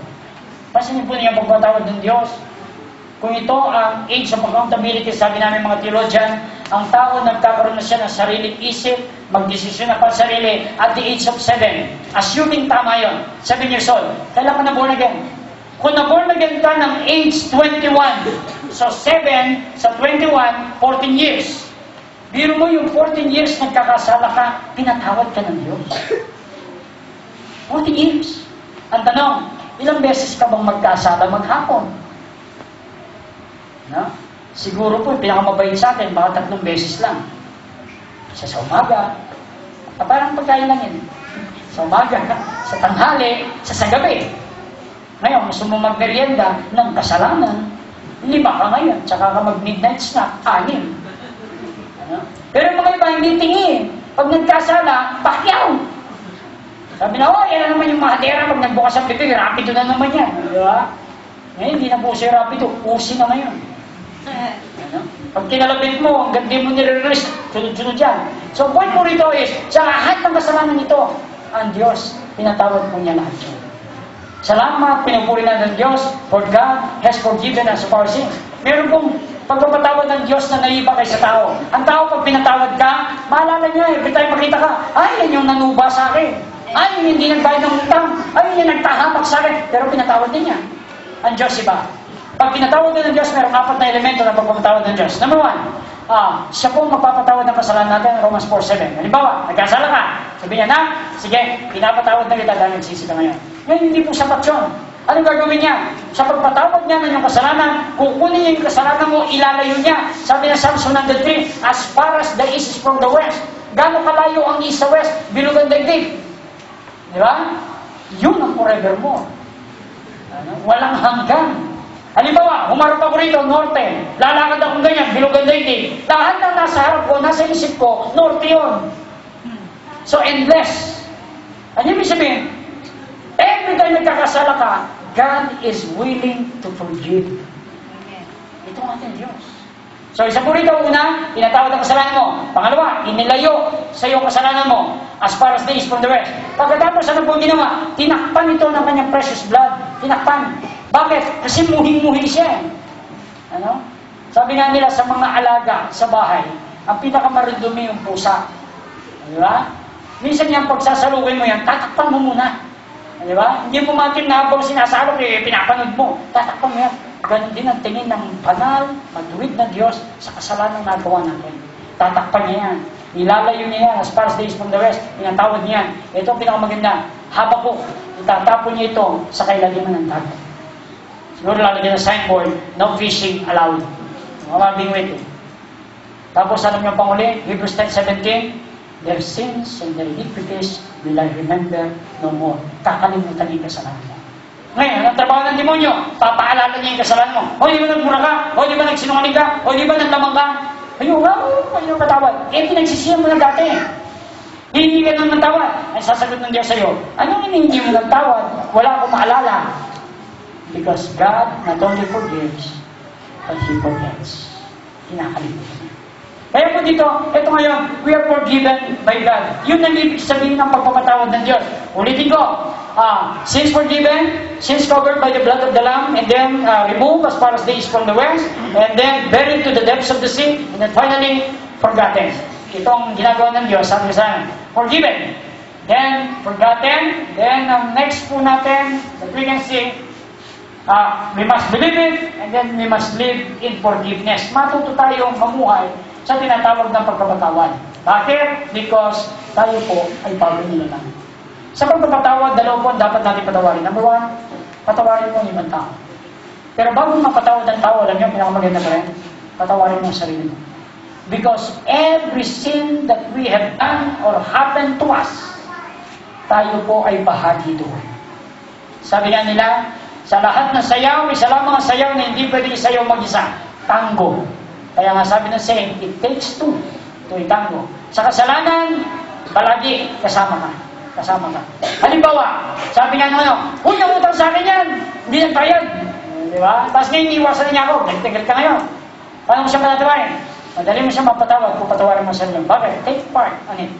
Pasin po niya pagpatawad ng Diyos. Kung ito ang age of accountability, sabi namin mga theologian, ang tao nagkakaroon na siya ng sariling isip, magdesisyon na pa sarili at the age of 7. Assuming tama yun, 7 years old, kailan ka na born again? Kung na-born again ka ng age 21, so 7 sa 21, 14 years. Biro mo yung 14 years nagkakasala ka, pinatawad ka ng Diyos. 14 years. Ang tanong, ilang beses ka bang magkasala maghapon? Siguro po, pinakamabait sa atin, mga 3 beses lang. Sa umaga, parang pagkain lang yun. Sa umaga, sa tanghali, sa gabi. Ngayon, gusto mo magmerienda ng kasalanan, 5 ka ngayon, tsaka ka mag-midnight snack, 6. Pero mga iba, hindi tingin. Pag nagkasala, pakyaw. Sabi na, yan na naman yung mahadera, pag nagbukas ang bibig, rapido na naman yan. Di ba? Ngayon, hindi na po siya rapido, usi na ngayon. Pag kinalapit mo, hanggang di mo nire-release, sunod-sunod yan. So, point mo rito is, sa lahat ng kasalanan nito, ang Diyos, pinatawad po niya lahat yun. Salamat, pinupuri na ng Diyos, for God has forgiven us of our sins. Meron pong pagpapatawad ng Diyos na naiba kay sa tao. Ang tao, pag pinatawad ka, maalala niya, every time makita ka, ay, yan yung nanuba sa akin. Ay, yung hindi nagbayad ng utang. Ay, yung nagtahamak sa akin. Pero pinatawad din niya. Ang Diyos iba. Pag pinatawad din ng Diyos, mayroong 4 na elemento na pagpapatawad ng Diyos. Number 1, siya po magpapatawad ng kasalanan natin, Romans 4:7. Halimbawa, nagkasala ka. Sabi niya, sige, pinapatawad na kita dahil nagsisi ka ngayon. Ngayon, hindi po sapat yun. Ano gagawin niya? Sa pagpatawad niya ng iyong kasalanan, kukunin niya yung kasalanan mo, ilalayo niya. Sabi na Psalms 103, as far as the east is from the west. Gano'ng kalayo ang east sa west, bilog ang daigdig. Di ba? Yun ang forevermore. Walang hanggan. Halimbawa, humarap ako rito, norte. Lalakad akong ganyan, bilog ang daigdig. Lahat ng nasa harap ko, nasa isip ko, norte yun. So, endless. Ano yung sabihin? Every time nagkakasala ka, God is willing to forgive. Ito ang ating Diyos. So, isa po rito, una, pinatawad ang kasalanan mo. Pangalawa, inilayo sa iyong kasalanan mo as far as the east from the west. Pagkatapos, ano po ginawa? Tinakpan ito ng kanyang precious blood. Tinakpan. Bakit? Kasi muhing-muhi siya. Sabi nga nila sa mga alaga sa bahay, ang pinakamarindumi yung pusa. Di ba? Minsan yan, pagsasalukin mo yan, tatakpan mo muna. Di ba? Hindi mo matin na habang sinasalok, pinapanood mo. Tatakpan mo yan. Ganon din ang tingin ng banal, matuwid na Diyos sa kasalanan na nagawa natin. Tatakpan niya yan. Ilalayo niya yan as far as the east from the west. Pinatawad niya yan. Ito ang pinakamaganda. Habakuk, itatapon niya ito sa kailaliman ng dagat. siguro lalagyan ng signboard, no fishing allowed. Mababing wait. Tapos alam niyo pang uli, Hebrews 10:17, their sins and their iniquities will I remember no more. Kakalimutan niyo yung kasalanan mo. Ngayon, ang trabaho ng demonyo, papaalala niya yung kasalanan mo. O di ba nagmura ka? O di ba nagsinungaling ka? O di ba naglamang ka? Ayun, ayun patawad. Eh, pinagsisiyan mo na dati. Hihingi ka ng tawad. Ay sasagot ng Diyos sa'yo, anong hinihingi mo ng tawad? Wala akong maalala. Because God not only forgives, but He forgets. Kinakalimutan niya. Kaya po dito, ito ngayon, we are forgiven by God. Yun ang ibig sabihin ng pagpapatawad ng Diyos. Ulitin ko, sins forgiven, sins covered by the blood of the Lamb, and then removed as far as the east from the west, and then buried to the depths of the sea, and then finally, forgotten. Itong ginagawa ng Diyos, sabi sa forgiven, then forgotten, then next po natin, that we can see, we must believe it, and then we must live in forgiveness. Matuto tayong mamuhay sa tinatawag ng pagpapatawad. Bakit? Because tayo po ay bago nila lang. Sa pagpapatawad, dalawa po dapat natin patawarin. Number one, patawarin mo ang ibang tao. Pero bago mapatawad ang tao, alam niyo, pinakamaganda pa rin, patawarin mo ang sarili mo. Because every sin that we have done or happened to us, tayo po ay bahagi doon. Sabi nga nila, sa lahat ng sayaw, isa lamang ang sayaw na hindi pwede isayaw mag-isa. Tango. Kaya nga sabi ng saying, it takes two to itango. Sa kasalanan, palagi kasama ka. Kasama ka. Halimbawa, sabi nga ano, huwag na utang sa akin yan. Hindi nagbayad. Di ba? Tapos ngayon, iiwasan niya ako. Nagtagal ka ngayon. Paano mo siya patatawarin? Madali mo siya mapatawad kung patawarin mo sa inyo. Bakit? Take part on it.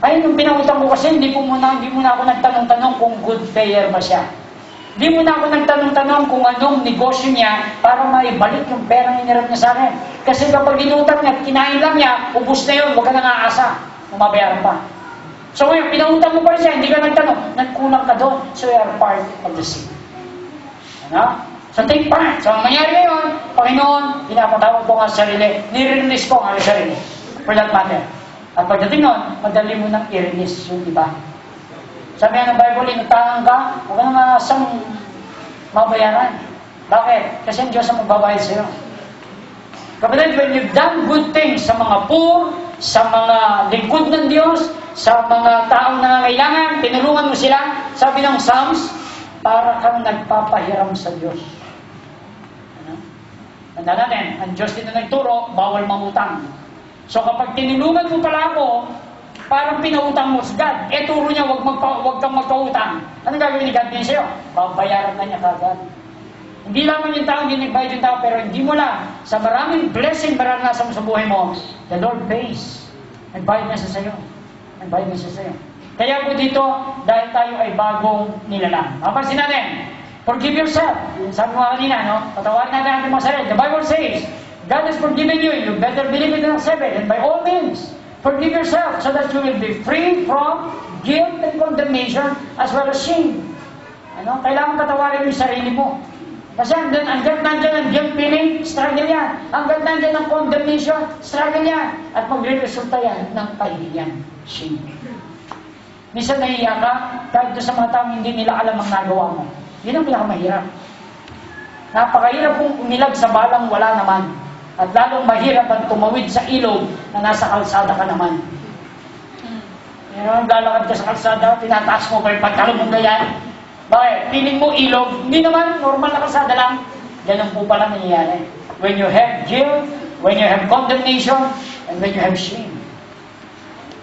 Ay, nung pinautang ko kasi, hindi muna ako nagtanong-tanong kung good payer ba siya. Hindi muna ako nagtanong-tanong kung anong negosyo niya para maibalik yung perang inirap niya sa akin. Kasi kapag inutang niya, kinain lang niya, ubus na yun, huwag ka nang aasa. Mabayaran pa. So ngayon, pinautang mo pa rin siya, hindi ka nagtanong, nagkulang ka doon. So you are part of the sin. Ano? So take part. So ang mangyari ngayon, Panginoon, pinapatawag ko nga sarili, nire-release ko nga sarili. For that matter. At pagdating nun, madali mo nang i-release yung iba. Sabi nga ng Bible, inutangan ka, huwag kang asang mabayaran. Bakit? Kasi ang Diyos ang magbabayad sa'yo. Kapatid, when you've done good things sa mga poor, sa mga lingkod ng Diyos, sa mga taong nangangailangan, tinulungan mo sila, sabi ng Psalms, para kang nagpapahiram sa Diyos. Ano? Tanda natin, ang Diyos din na nagturo, bawal mangutang. So kapag tinulungan mo pala ako, parang pinautang mo sa God. Turo niya, huwag kang magpautang. Anong gagawin ni God din sa'yo? Babayaran na niya kagad. Hindi lamang yung tao, hindi nagbayad yung tao, pero hindi mo lang. Sa maraming blessing maranasan mo sa buhay mo, the Lord pays. Nagbayad niya sa sa'yo. Nagbayad niya sa sa'yo. Kaya po dito, dahil tayo ay bagong nilalang. Mapansin natin, forgive yourself. Sabi mo kanina, no? Patawarin natin ang mga sarili. The Bible says, God has forgiven you. You better believe it and accept it. And by all means, forgive yourself so that you will be free from guilt and condemnation as well as shame. Ano? Kailangan patawarin mo yung sarili mo. Kasi hanggang nandiyan ang guilt feeling, struggle yan. Hanggang nandiyan ang condemnation, struggle yan. At magre-resulta yan ng kahihiyan, shame. Minsan nahihiya ka, kahit doon sa mga taong hindi nila alam ang nagawa mo. Yun ang pinakamahirap. Napakahirap kung umilag sa balang wala naman. At lalong mahirap ang tumawid sa ilog na nasa kalsada ka naman. Lalakad ka sa kalsada, tinataas mo pa yung pagkalong mong ganyan. Bakit? Piling mo ilog, hindi naman, normal na kalsada lang. Ganun po pala nangyayari. When you have guilt, when you have condemnation, and when you have shame.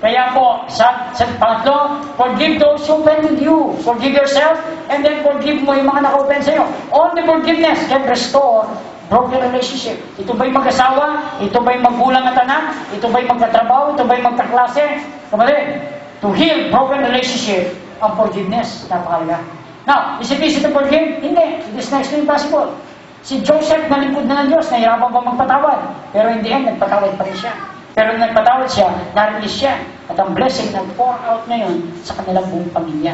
Kaya po, sa pangatlo, forgive those who offended you. Forgive yourself, and then forgive mo yung mga naka-offend sa'yo. Only forgiveness can restore broken relationship. Ito ba'y mag-asawa? Ito ba'y magulang at anak? Ito ba'y magkatrabaho? Ito ba'y magkaklase? Kapatid, to heal broken relationship, ang forgiveness, napakalaga. Now, is it easy to forgive? Hindi. It is next to impossible. Si Joseph, nalingkod na ng Diyos, nahirapan pa magpatawad. Pero in the end, nagpatawad pa rin siya. Pero nung nagpatawad siya, na-release siya. At ang blessing nag-pour out ngayon sa kanilang buong pamilya.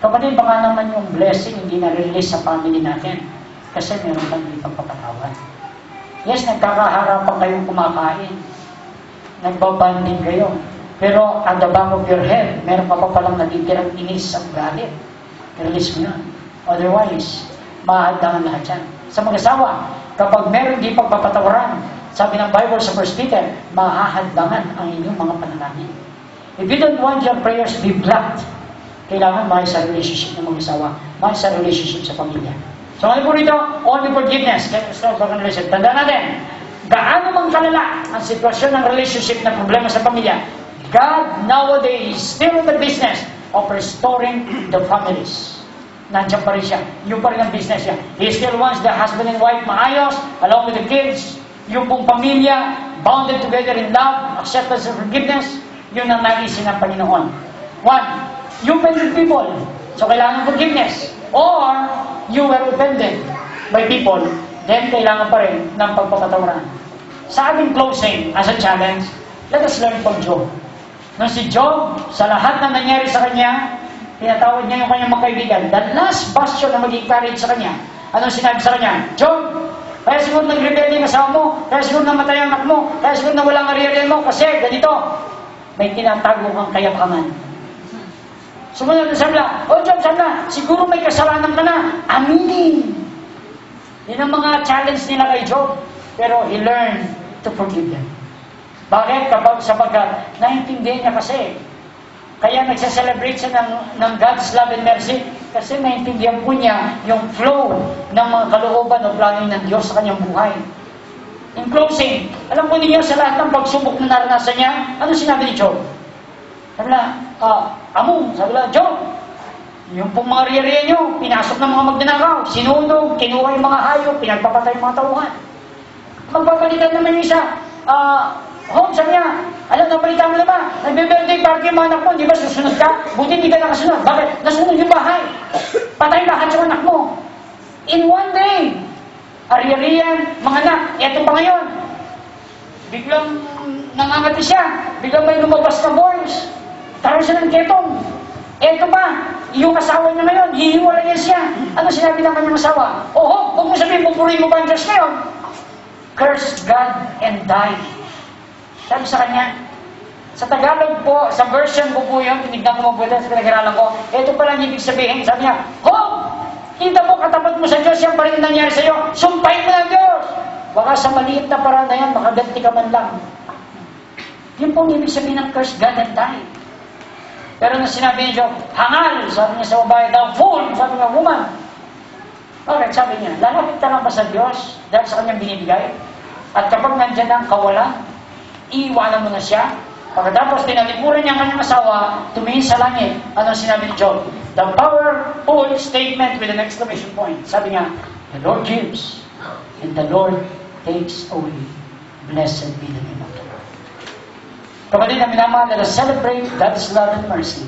Kapatid, baka naman yung blessing hindi na-release sa family natin. Kasi meron kang di pagpapatawad. Yes, nagkakaharapan kayong kumakain. Nagbabanding kayo. Pero at the back of your head, meron pa palang natitirang inis at galit. Release mo yun. Otherwise, mahadlangan lahat yan. Sa mag-asawa, kapag meron di pagpapatawaran, sabi ng Bible sa 1 Peter, mahahadlangan ang inyong mga panalangin. If you don't want your prayers to be blocked, kailangan maayos sa relationship ng mag-asawa, maayos sa relationship sa pamilya. So ngayon po rito, only forgiveness. Tandaan natin, gaano mang kalala ang sitwasyon ng relationship na problema sa pamilya, God nowadays is still in the business of restoring the families. Nandiyan pa rin siya. Yung pa rin ang business niya. He still wants the husband and wife maayos, along with the kids, yung pong pamilya, bounded together in love, acceptance and forgiveness, yun ang naisin ng Panginoon. One, you offended people, so kailangan forgiveness. Or, you were offended by people, then kailangan pa rin ng pagpapatawaran. Sa ating closing, as a challenge, let us learn from Job. Nung si Job, sa lahat na nangyari sa kanya, tinatawag niya yung kanyang mga kaibigan. The last bastion na mag-encourage sa kanya, anong sinabi sa kanya? Job, kaya siguro nag-rebelde yung asawa mo, kaya siguro namatay ang anak mo, kaya siguro na walang ariarian mo, kasi ganito, may tinatago kang kayabangan. Sumunod na sabi na, Job, sabi na, siguro may kasalanan ka na, aminin. Yan ang mga challenge nila kay Job. Pero he learned to forgive them. Bakit? Sapagkat naintindihan niya kasi. Kaya nagsa-celebrate siya ng God's love and mercy kasi naintindihan po niya yung flow ng mga kalooban o plano ng Diyos sa kanyang buhay. In closing, alam po ninyo sa lahat ng pagsubok na naranasan niya, ano sinabi ni Job? Sabi na, sabi na, Job, yung pong mga riyariya nyo, pinasok ng mga magnanakaw, sinunog, kinuha yung mga hayop, pinagpapatay yung mga tauhan. Magpapalitan naman yung isa, sabi niya, alam na balita mo na ba? Nagbe-birthday party yung mga anak mo, di ba susunod ka? Buti hindi ka nakasunod. Bakit? Nasunod yung bahay. Patay lahat sa anak mo. In one day, ari-arian, mga anak, eto pa ngayon. Biglang nangangati siya. Biglang may lumabas na boys. Taro siya ng ketong. Eto pa, yung asawa niya ngayon, hihiwalay siya. Ano sinabi ng kanyang asawa? Huwag mo sabihin, pupurihin mo ba ang Diyos ngayon? Curse God and die. Sabi sa kanya, sa Tagalog po, sa version ko po yun, tinignan ko mabuti sa pinag-aralan ko, ito pala ang ibig sabihin. Sabi niya, kita mo, katapat mo sa Diyos, yan pa rin nangyari sa iyo, sumpahin mo ng Diyos. Baka sa maliit na paraan na yan, makaganti ka man lang. Yun po ang ibig sabihin ng curse God and die. Pero nung sinabi ni Job, hangal, sabi niya sa babae, thou fool, sabi niya, woman. Okay, sabi niya, lalapit ka lang ba sa Diyos dahil sa kanyang binibigay? At kapag nandyan ang kawalan, iiwanan mo na siya. Pagkatapos tinalikuran niya ang kanyang asawa, tumingin sa langit. Anong sinabi ni Job? The powerful statement with an exclamation point. Sabi niya, the Lord gives, and the Lord takes away. Blessed be the name of the Lord. Kapatid na minamahal, let us celebrate God's love and mercy.